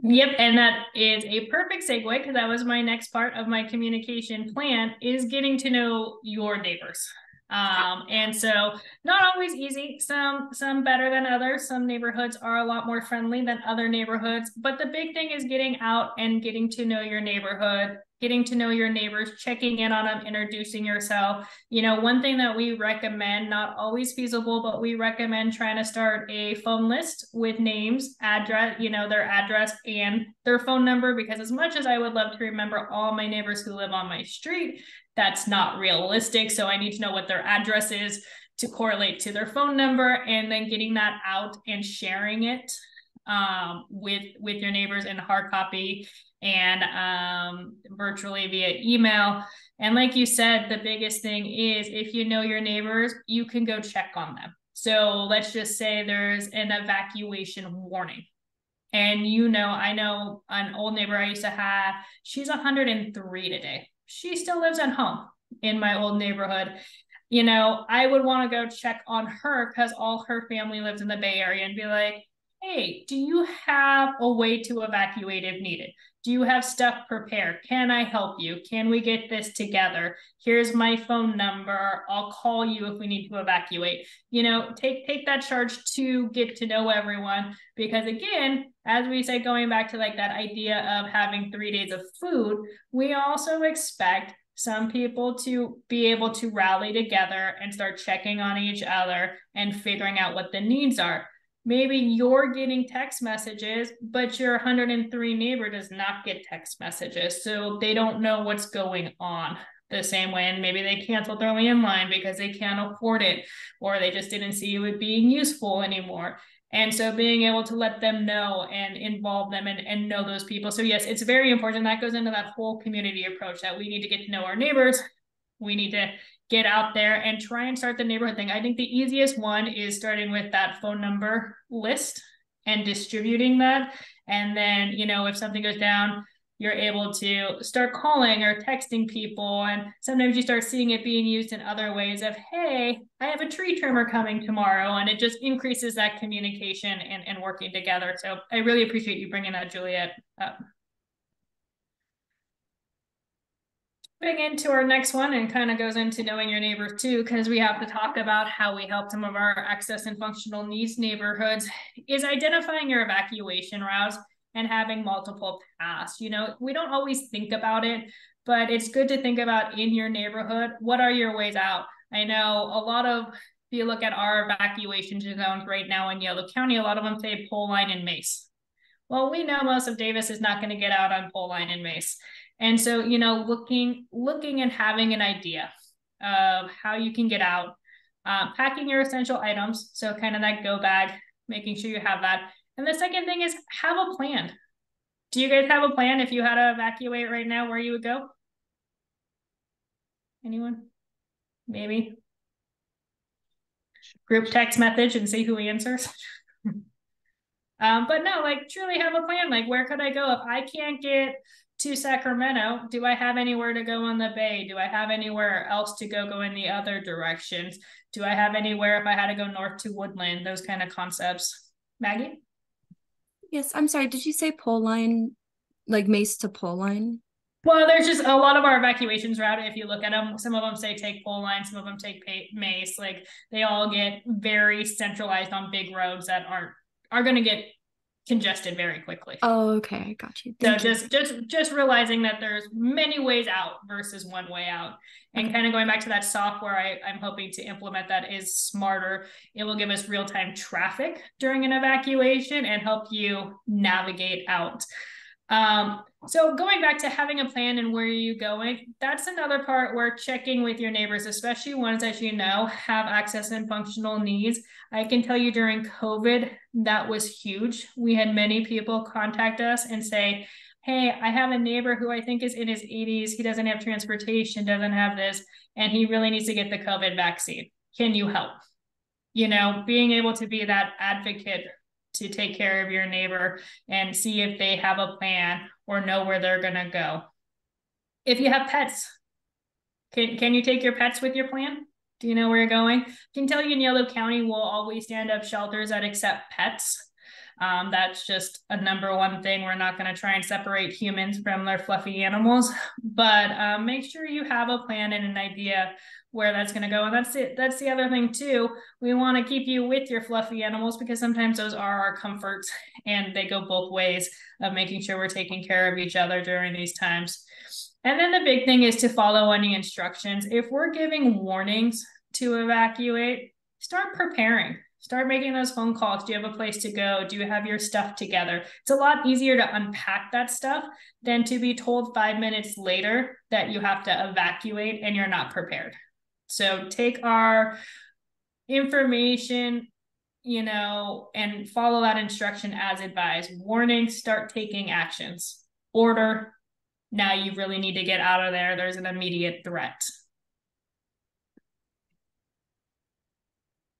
Yep, and that is a perfect segue, because that was my next part of my communication plan, is getting to know your neighbors. And so not always easy, some better than others. Some neighborhoods are a lot more friendly than other neighborhoods, but the big thing is getting out and getting to know your neighborhood, getting to know your neighbors, checking in on them, introducing yourself. One thing that we recommend, not always feasible, but we recommend trying to start a phone list with names, address, their address and their phone number, because as much as I would love to remember all my neighbors who live on my street, that's not realistic. So I need to know what their address is to correlate to their phone number, and then getting that out and sharing it with your neighbors in hard copy and virtually via email. And like you said, the biggest thing is, if you know your neighbors, you can go check on them. So let's just say there's an evacuation warning. And I know an old neighbor I used to have, she's 103 today. She still lives at home in my old neighborhood. I would want to go check on her because all her family lives in the Bay Area, and be like, hey, do you have a way to evacuate if needed? Do you have stuff prepared? Can I help you? Can we get this together? Here's my phone number. I'll call you if we need to evacuate. You know, take that charge to get to know everyone. Because again, as we say, going back to like that idea of having 3 days of food, we also expect some people to be able to rally together and start checking on each other and figuring out what the needs are. Maybe you're getting text messages, but your 103 neighbor does not get text messages. So they don't know what's going on the same way. And maybe they canceled their landline because they can't afford it, or they just didn't see it being useful anymore. And so being able to let them know and involve them and know those people. So yes, it's very important. That goes into that whole community approach that we need to get to know our neighbors. We need to get out there and try and start the neighborhood thing. I think the easiest one is starting with that phone number list and distributing that. And then, you know, if something goes down, you're able to start calling or texting people. And sometimes you start seeing it being used in other ways of, hey, I have a tree trimmer coming tomorrow. And it just increases that communication and working together. So I really appreciate you bringing that, Juliet, up. Moving into our next one, and kind of goes into knowing your neighbors too, because we have to talk about how we help some of our access and functional needs neighborhoods, is identifying your evacuation routes and having multiple paths. You know, we don't always think about it, but it's good to think about in your neighborhood, what are your ways out? I know a lot of, if you look at our evacuation zones right now in Yolo County, a lot of them say pole line and Mace. Well, we know most of Davis is not going to get out on pole line and Mace. And so, you know, looking and having an idea of how you can get out, packing your essential items. So kind of that go bag, making sure you have that. And the second thing is have a plan. Do you guys have a plan if you had to evacuate right now, where you would go? Anyone? Maybe. Group text message and see who answers. But no, like truly have a plan. Like, where could I go if I can't get to Sacramento? Do I have anywhere to go on the bay? Do I have anywhere else to go in the other directions? Do I have anywhere if I had to go north to Woodland? Those kind of concepts. Maggie? Yes, I'm sorry. Did you say pole line, like Mace to pole line? Well, there's just a lot of our evacuations route. If you look at them, some of them say take pole line, some of them take Mace. Like they all get very centralized on big roads that are going to get congested very quickly. Oh, okay, I got you. Thank you. Just realizing that there's many ways out versus one way out, and kind of going back to that software, I'm hoping to implement that is smarter. It will give us real-time traffic during an evacuation and help you navigate out. So going back to having a plan and where are you going, that's another part where checking with your neighbors, especially ones that you know have access and functional needs. I can tell you during COVID, that was huge. We had many people contact us and say, hey, I have a neighbor who I think is in his 80s. He doesn't have transportation, doesn't have this, and he really needs to get the COVID vaccine. Can you help? You know, being able to be that advocate to take care of your neighbor and see if they have a plan or know where they're going to go. If you have pets, can you take your pets with your plan? Do you know where you're going? I can tell you in Yolo County, we'll always stand up shelters that accept pets. That's just a #1 thing. We're not going to try and separate humans from their fluffy animals, but make sure you have a plan and an idea where that's going to go. And that's it. That's the other thing too. We want to keep you with your fluffy animals because sometimes those are our comforts and they go both ways of making sure we're taking care of each other during these times. And then the big thing is to follow any instructions. If we're giving warnings to evacuate, start preparing. Start making those phone calls. Do you have a place to go? Do you have your stuff together? It's a lot easier to unpack that stuff than to be told 5 minutes later that you have to evacuate and you're not prepared. So take our information, you know, and follow that instruction as advised. Warning, start taking actions. Order, now you really need to get out of there. There's an immediate threat.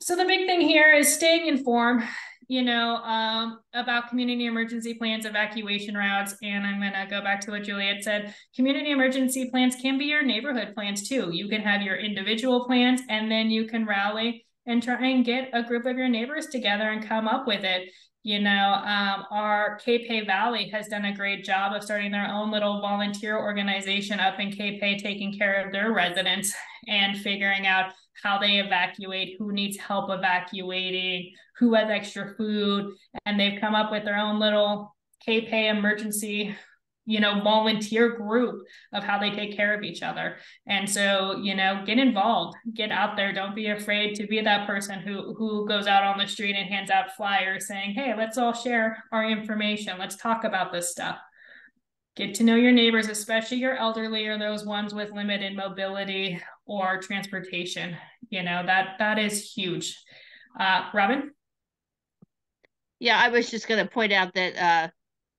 So the big thing here is staying informed, you know, about community emergency plans, evacuation routes. And I'm going to go back to what Juliet said. Community emergency plans can be your neighborhood plans too. You can have your individual plans and then you can rally and try and get a group of your neighbors together and come up with it. Our Cape Valley has done a great job of starting their own little volunteer organization up in Cape, taking care of their residents and figuring out how they evacuate, who needs help evacuating, who has extra food. And they've come up with their own little Cape emergency volunteer group of how they take care of each other. And so, get involved, get out there. Don't be afraid to be that person who goes out on the street and hands out flyers saying, hey, let's all share our information. Let's talk about this stuff. Get to know your neighbors, especially your elderly or those ones with limited mobility or transportation. That is huge. Robin? Yeah, I was just going to point out that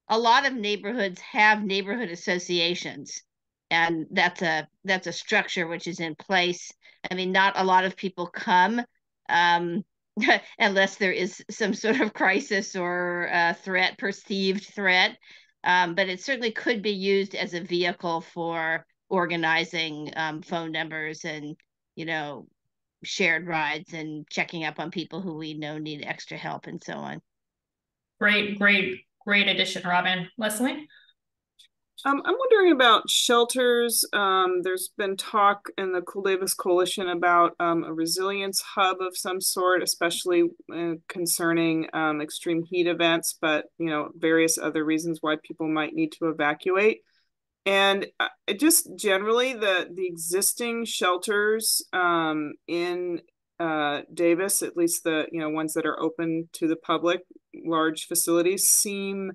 a lot of neighborhoods have neighborhood associations, and that's a structure which is in place. I mean, not a lot of people come unless there is some sort of crisis or perceived threat. But it certainly could be used as a vehicle for organizing phone numbers and, shared rides and checking up on people who we know need extra help and so on. Great addition, Robin. Leslie? I'm wondering about shelters. There's been talk in the Cool Davis Coalition about a resilience hub of some sort, especially concerning extreme heat events, but various other reasons why people might need to evacuate. And just generally the existing shelters in Davis, at least the ones that are open to the public, large facilities, seem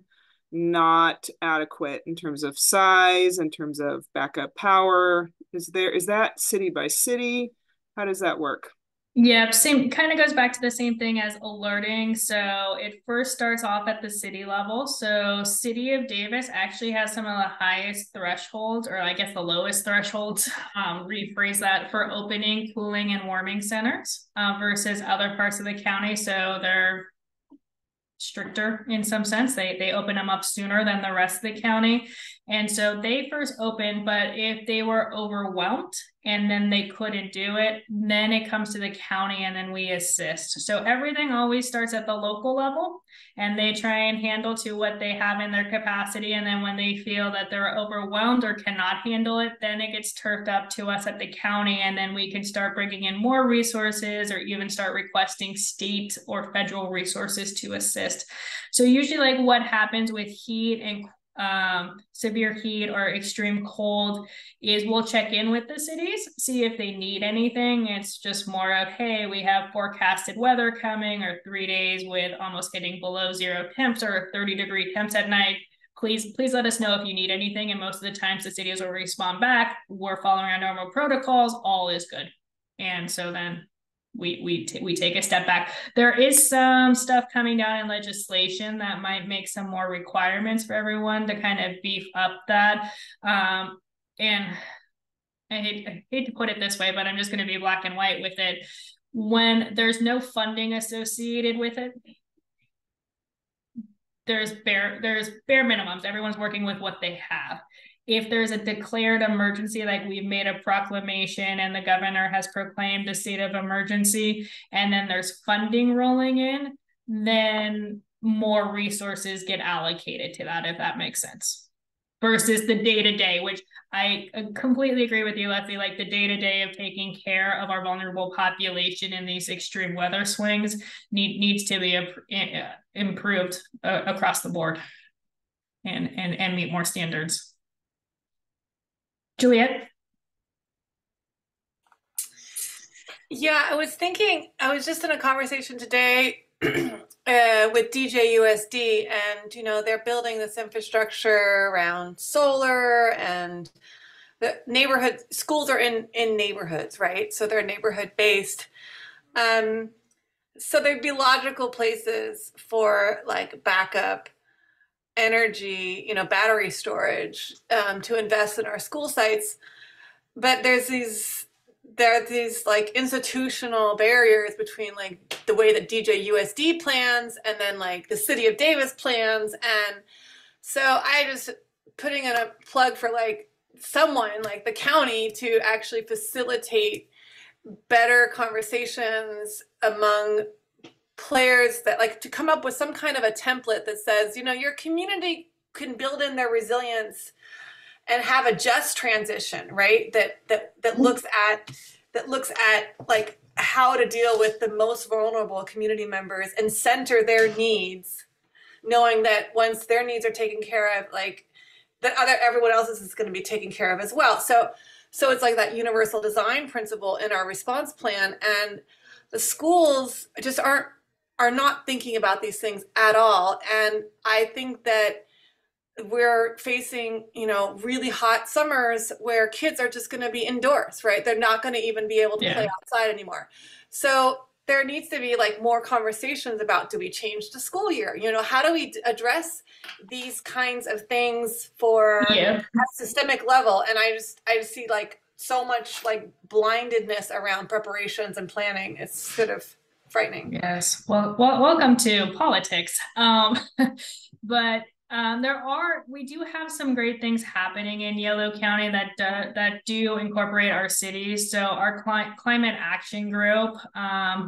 not adequate in terms of size, in terms of backup power. Is that city by city? How does that work? Yeah, same kind of goes back to the same thing as alerting. So it first starts off at the city level. So City of Davis actually has some of the highest thresholds, or I guess the lowest thresholds, rephrase that, for opening, cooling, and warming centers versus other parts of the county. So they're stricter in some sense. They open them up sooner than the rest of the county. And so they first opened, but if they were overwhelmed and then they couldn't do it, then it comes to the county and then we assist. So everything always starts at the local level and they try and handle to what they have in their capacity. And then when they feel that they're overwhelmed or cannot handle it, then it gets turfed up to us at the county. And then we can start bringing in more resources or even start requesting state or federal resources to assist. So usually like what happens with heat and severe heat or extreme cold is we'll check in with the cities, see if they need anything. It's just more of, hey, we have forecasted weather coming, or 3 days with almost hitting below 0 temps or 30-degree temps at night. Please let us know if you need anything. And most of the times the cities will respond back, we're following our normal protocols, all is good. And so then we take a step back. There is some stuff coming down in legislation that might make some more requirements for everyone to kind of beef up that. And I hate to put it this way, but I'm just going to be black and white with it. When there's no funding associated with it, there's bare minimums. Everyone's working with what they have. If there's a declared emergency, like we've made a proclamation and the governor has proclaimed a state of emergency, and then there's funding rolling in, then more resources get allocated to that, if that makes sense. Versus the day-to-day, which I completely agree with you, Leslie, like the day-to-day of taking care of our vulnerable population in these extreme weather swings needs to be improved across the board and meet more standards. Juliet? Yeah, I was just in a conversation today with DJUSD, and they're building this infrastructure around solar, and the neighborhood schools are in neighborhoods, right? So they're neighborhood based. So there'd be logical places for like backup energy, battery storage, to invest in our school sites. But there are these like institutional barriers between like the way that DJUSD plans and then like the City of Davis plans. And so I just putting in a plug for like someone like the county to actually facilitate better conversations among players that like to come up with some kind of a template that says, you know, your community can build in their resilience and have a just transition, right? That looks at like how to deal with the most vulnerable community members and center their needs, knowing that once their needs are taken care of, like that everyone else's is going to be taken care of as well. So it's like that universal design principle in our response plan, and the schools just are not thinking about these things at all. And I think that we're facing, you know, really hot summers where kids are just going to be indoors, right? They're not going to even be able to play outside anymore. So there needs to be like more conversations about, do we change the school year? You know, how do we address these kinds of things for a systemic level? And I just see like so much like blindedness around preparations and planning. It's sort of frightening. Yes. Well, welcome to politics. But we do have some great things happening in Yolo County that do incorporate our cities. So our climate action group,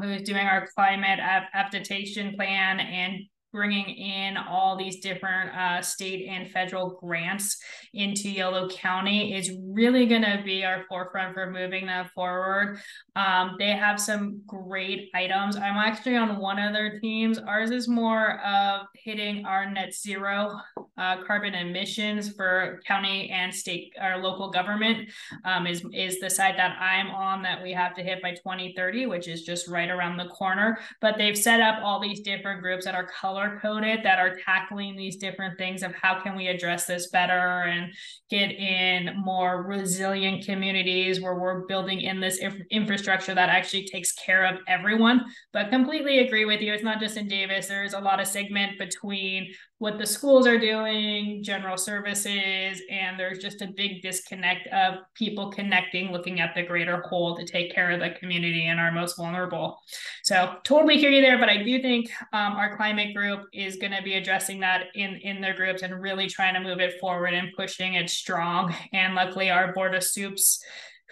who's doing our climate adaptation plan and bringing in all these different state and federal grants into Yolo County, is really going to be our forefront for moving that forward. They have some great items. I'm actually on one of their teams. Ours is more of hitting our net zero carbon emissions for county and state or local government, is the side that I'm on, that we have to hit by 2030, which is just right around the corner. But they've set up all these different groups that are color coded, that are tackling these different things of how can we address this better and get in more resilient communities where we're building in this infrastructure that actually takes care of everyone. But completely agree with you. It's not just in Davis. There's a lot of segment between what the schools are doing, general services, and there's just a big disconnect of people connecting, looking at the greater whole to take care of the community and our most vulnerable. So totally hear you there, but I do think our climate group is going to be addressing that in their groups and really trying to move it forward and pushing it strong. And luckily our board of soups,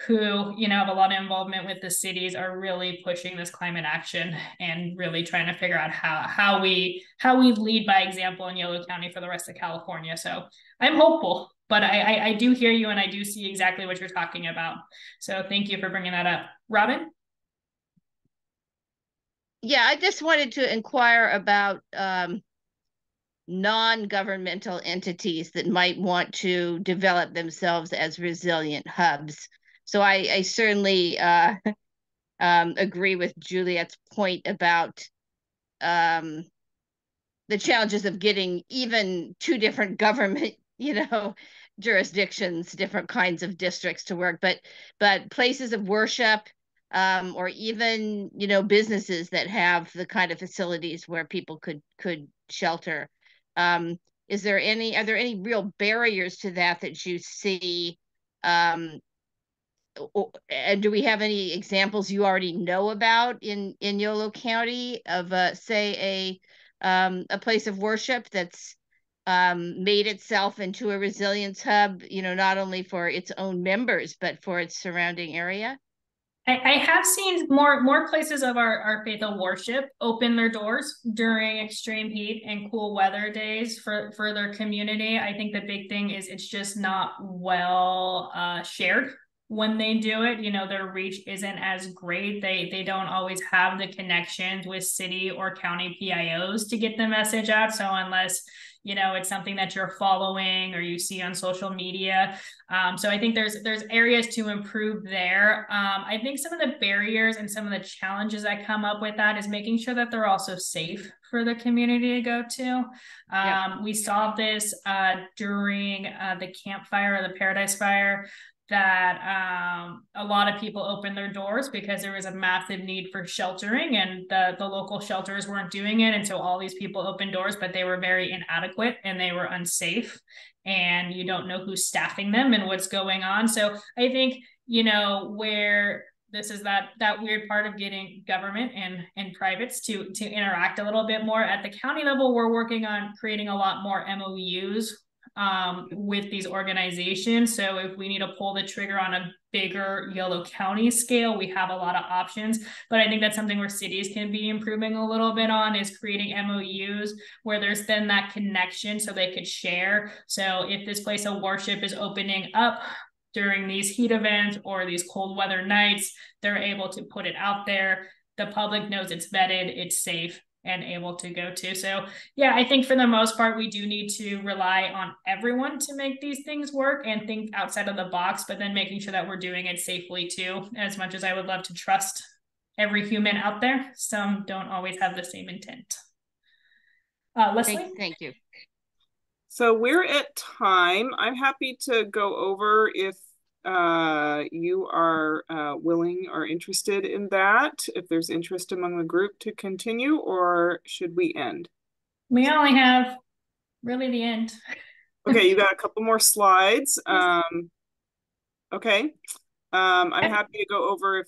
who, you know, have a lot of involvement with the cities, are really pushing this climate action and really trying to figure out how we lead by example in Yolo County for the rest of California. So I'm hopeful, but I do hear you and I do see exactly what you're talking about. So thank you for bringing that up. Robin? Yeah, I just wanted to inquire about non-governmental entities that might want to develop themselves as resilient hubs. So I certainly agree with Juliet's point about the challenges of getting even two different government, you know, jurisdictions, different kinds of districts to work, but places of worship, or even, you know, businesses that have the kind of facilities where people could shelter. Are there any real barriers to that you see? And do we have any examples you already know about in Yolo County of say a place of worship that's made itself into a resilience hub, you know, not only for its own members but for its surrounding area? I have seen more places of our faith of worship open their doors during extreme heat and cool weather days for their community. I think the big thing is it's just not well shared when they do it. You know, their reach isn't as great. They don't always have the connections with city or county PIOs to get the message out. So unless, you know, it's something that you're following or you see on social media. So I think there's areas to improve there. I think some of the barriers and some of the challenges that come up with that is making sure that they're also safe for the community to go to. We saw this during the Camp Fire or the Paradise Fire, that a lot of people opened their doors because there was a massive need for sheltering and the local shelters weren't doing it. And so all these people opened doors, but they were very inadequate and they were unsafe. And you don't know who's staffing them and what's going on. So I think, you know, where this is that weird part of getting government and privates to interact a little bit more. At the county level, we're working on creating a lot more MOUs with these organizations. So if we need to pull the trigger on a bigger Yolo County scale, we have a lot of options. But I think that's something where cities can be improving a little bit on, is creating MOUs where there's then that connection so they could share. So if this place of worship is opening up during these heat events or these cold weather nights, they're able to put it out there. The public knows it's vetted, it's safe, and able to go to. So yeah, I think for the most part, we do need to rely on everyone to make these things work and think outside of the box, but then making sure that we're doing it safely too. As much as I would love to trust every human out there, some don't always have the same intent. Leslie? Thank you. So we're at time. I'm happy to go over if you are willing or interested in that, if there's interest among the group to continue, or should we end? We only have really the end. Okay, you got a couple more slides. Okay. I'm happy to go over if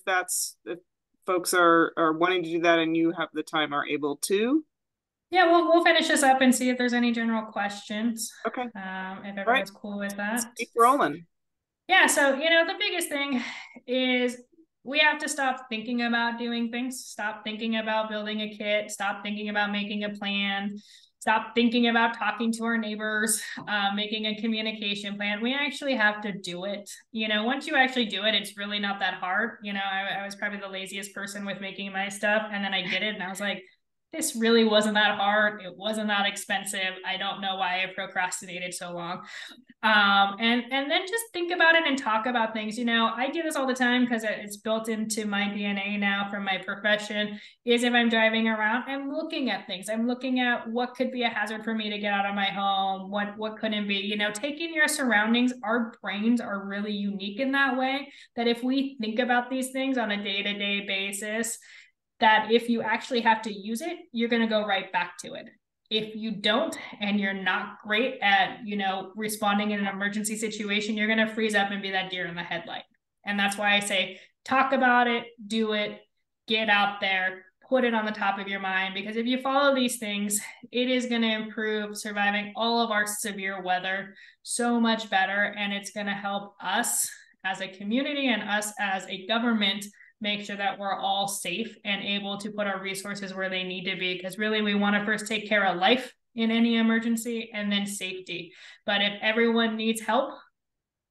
folks are wanting to do that and you have the time, are able to. Yeah, we'll finish this up and see if there's any general questions. Okay. If everyone's cool with that. Let's keep rolling. Yeah, so the biggest thing is we have to stop thinking about doing things, stop thinking about building a kit, stop thinking about making a plan, stop thinking about talking to our neighbors, making a communication plan. We actually have to do it. Once you actually do it, it's really not that hard. I was probably the laziest person with making my stuff, and then I did it and I was like, this really wasn't that hard. It wasn't that expensive. I don't know why I procrastinated so long. And then just think about it and talk about things. I do this all the time because it's built into my DNA now from my profession, is if I'm driving around, I'm looking at things. I'm looking at what could be a hazard for me to get out of my home, what couldn't be. Taking your surroundings, our brains are really unique in that way, that if we think about these things on a day-to-day basis, that if you actually have to use it, you're going to go right back to it. If you don't, and you're not great at, responding in an emergency situation, you're going to freeze up and be that deer in the headlight. And that's why I say, talk about it, do it, get out there, put it on the top of your mind, because if you follow these things, it is going to improve surviving all of our severe weather so much better. And it's going to help us as a community and us as a government make sure that we're all safe and able to put our resources where they need to be. Because really, we want to first take care of life in any emergency and then safety. But if everyone needs help,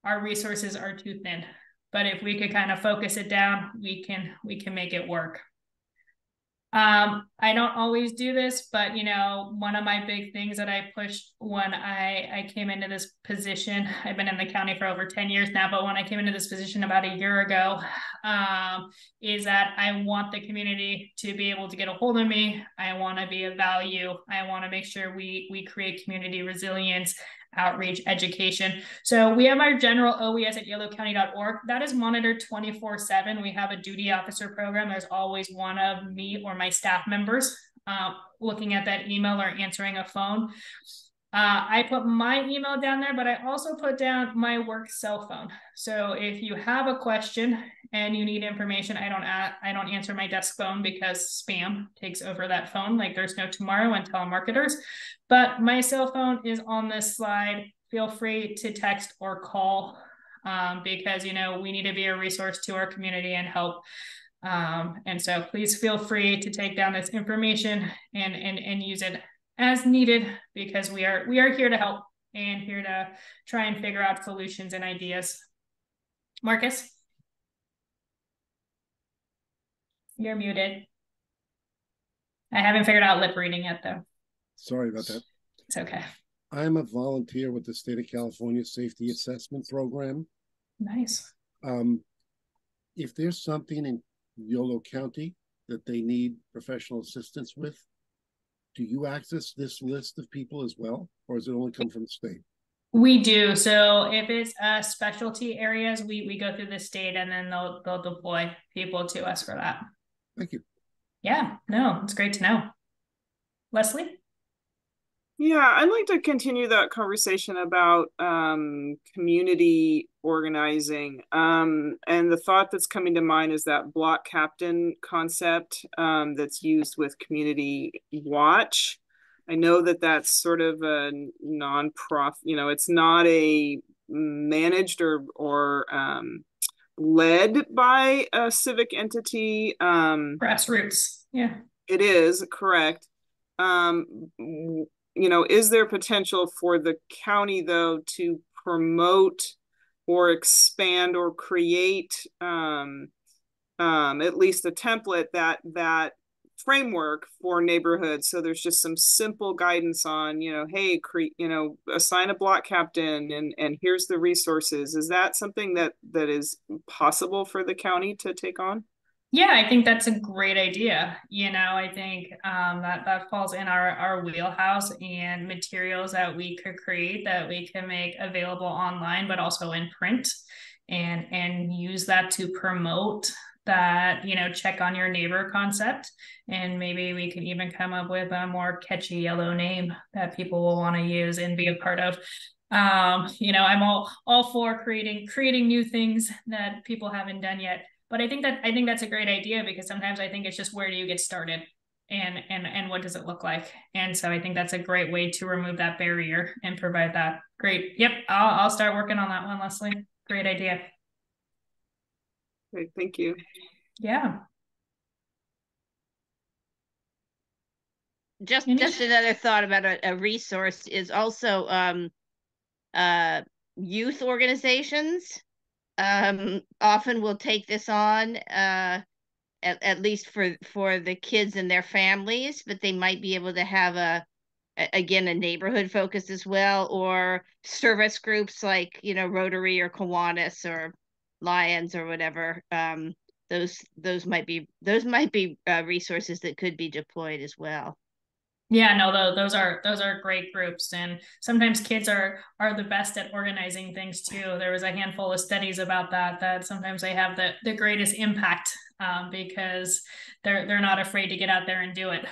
our resources are too thin. But if we could kind of focus it down, we can make it work. I don't always do this, but one of my big things that I pushed when I came into this position, I've been in the county for over 10 years now, but when I came into this position about a year ago, is that I want the community to be able to get a hold of me. I want to be of value. I want to make sure we create community resilience, outreach, education. So we have our general OES at yolocounty.org. That is monitored 24/7. We have a duty officer program. There's always one of me or my staff members looking at that email or answering a phone. I put my email down there, but I also put down my work cell phone. So if you have a question and you need information, I don't answer my desk phone because spam takes over that phone. Like there's no tomorrow in telemarketers. But my cell phone is on this slide. Feel free to text or call because we need to be a resource to our community and help. And so please feel free to take down this information and use it as needed, because we are here to help and here to try and figure out solutions and ideas. Marcus, you're muted. I haven't figured out lip reading yet, though. Sorry about that. It's okay. I'm a volunteer with the State of California Safety Assessment Program. Nice. If there's something in Yolo County that they need professional assistance with, do you access this list of people as well, or does it only come from the state? We do. So if it's specialty areas, we go through the state and then they'll deploy people to us for that. Thank you. Yeah, no, it's great to know. Leslie? Yeah, I'd like to continue that conversation about community organizing. And the thought that's coming to mind is that block captain concept that's used with Community Watch. I know that that's sort of a non-profit, it's not a managed or led by a civic entity. Grassroots. Yeah. It is correct. Is there potential for the county though to promote or expand or create at least a template that framework for neighborhoods, so there's just some simple guidance on, hey, assign a block captain, and here's the resources. Is that something that is possible for the county to take on? Yeah, I think that's a great idea. I think that falls in our wheelhouse, and materials that we could create that we can make available online, but also in print, and use that to promote that, check on your neighbor concept. And maybe we can even come up with a more catchy yellow name that people will want to use and be a part of. I'm all for creating new things that people haven't done yet. But I think that's a great idea, because sometimes I think it's just, where do you get started, and what does it look like? And so I think that's a great way to remove that barrier and provide that. Great. Yep. I'll start working on that one, Leslie. Great idea. Great, thank you. Yeah. Just another thought about a resource is also youth organizations often will take this on, at least for the kids and their families, but they might be able to have again a neighborhood focus as well, or service groups like Rotary or Kiwanis or Lions or whatever. Those might be resources that could be deployed as well. Yeah, no, those are great groups, and sometimes kids are the best at organizing things too. There was a handful of studies about that sometimes they have the greatest impact, because they're not afraid to get out there and do it.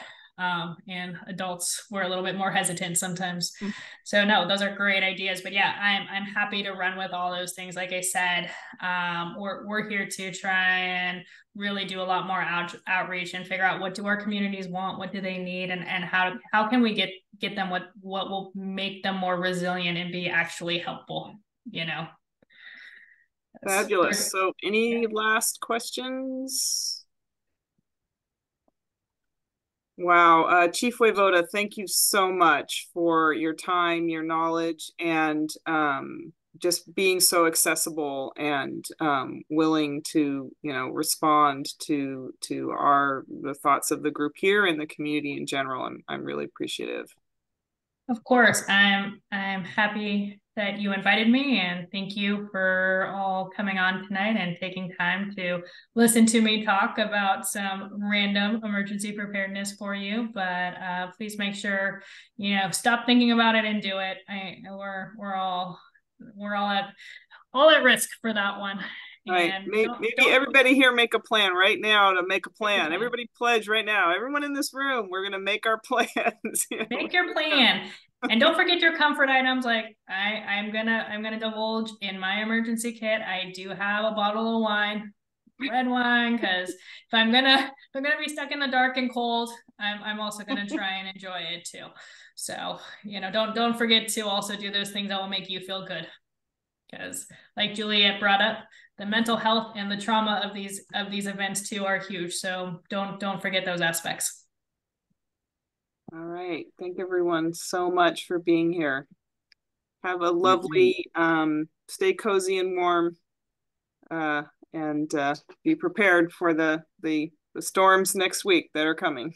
And adults were a little bit more hesitant sometimes. So no, those are great ideas. But yeah, I'm happy to run with all those things. Like I said, we're here to try and really do a lot more outreach and figure out, what do our communities want, what do they need, and how can we get them what will make them more resilient and be actually helpful. Fabulous. So any last questions? Wow. Chief Voivoda, thank you so much for your time, your knowledge, and just being so accessible and willing to, respond to the thoughts of the group here and the community in general. I'm really appreciative. Of course, I'm happy that you invited me, and thank you for all coming on tonight and taking time to listen to me talk about some random emergency preparedness for you. But please make sure stop thinking about it and do it. We're all at risk for that one. Right. Maybe everybody here make a plan right now to make a plan. Everybody pledge right now. Everyone in this room, we're going to make our plans. Make your plan. And don't forget your comfort items. Like I'm gonna divulge, in my emergency kit, I do have a bottle of wine, red wine, because if I'm gonna be stuck in the dark and cold, I'm also gonna try and enjoy it too. So don't forget to also do those things that will make you feel good, because like Juliet brought up, the mental health and the trauma of these events too are huge. So don't forget those aspects. All right. Thank everyone so much for being here. Have a lovely, stay cozy and warm, and be prepared for the storms next week that are coming.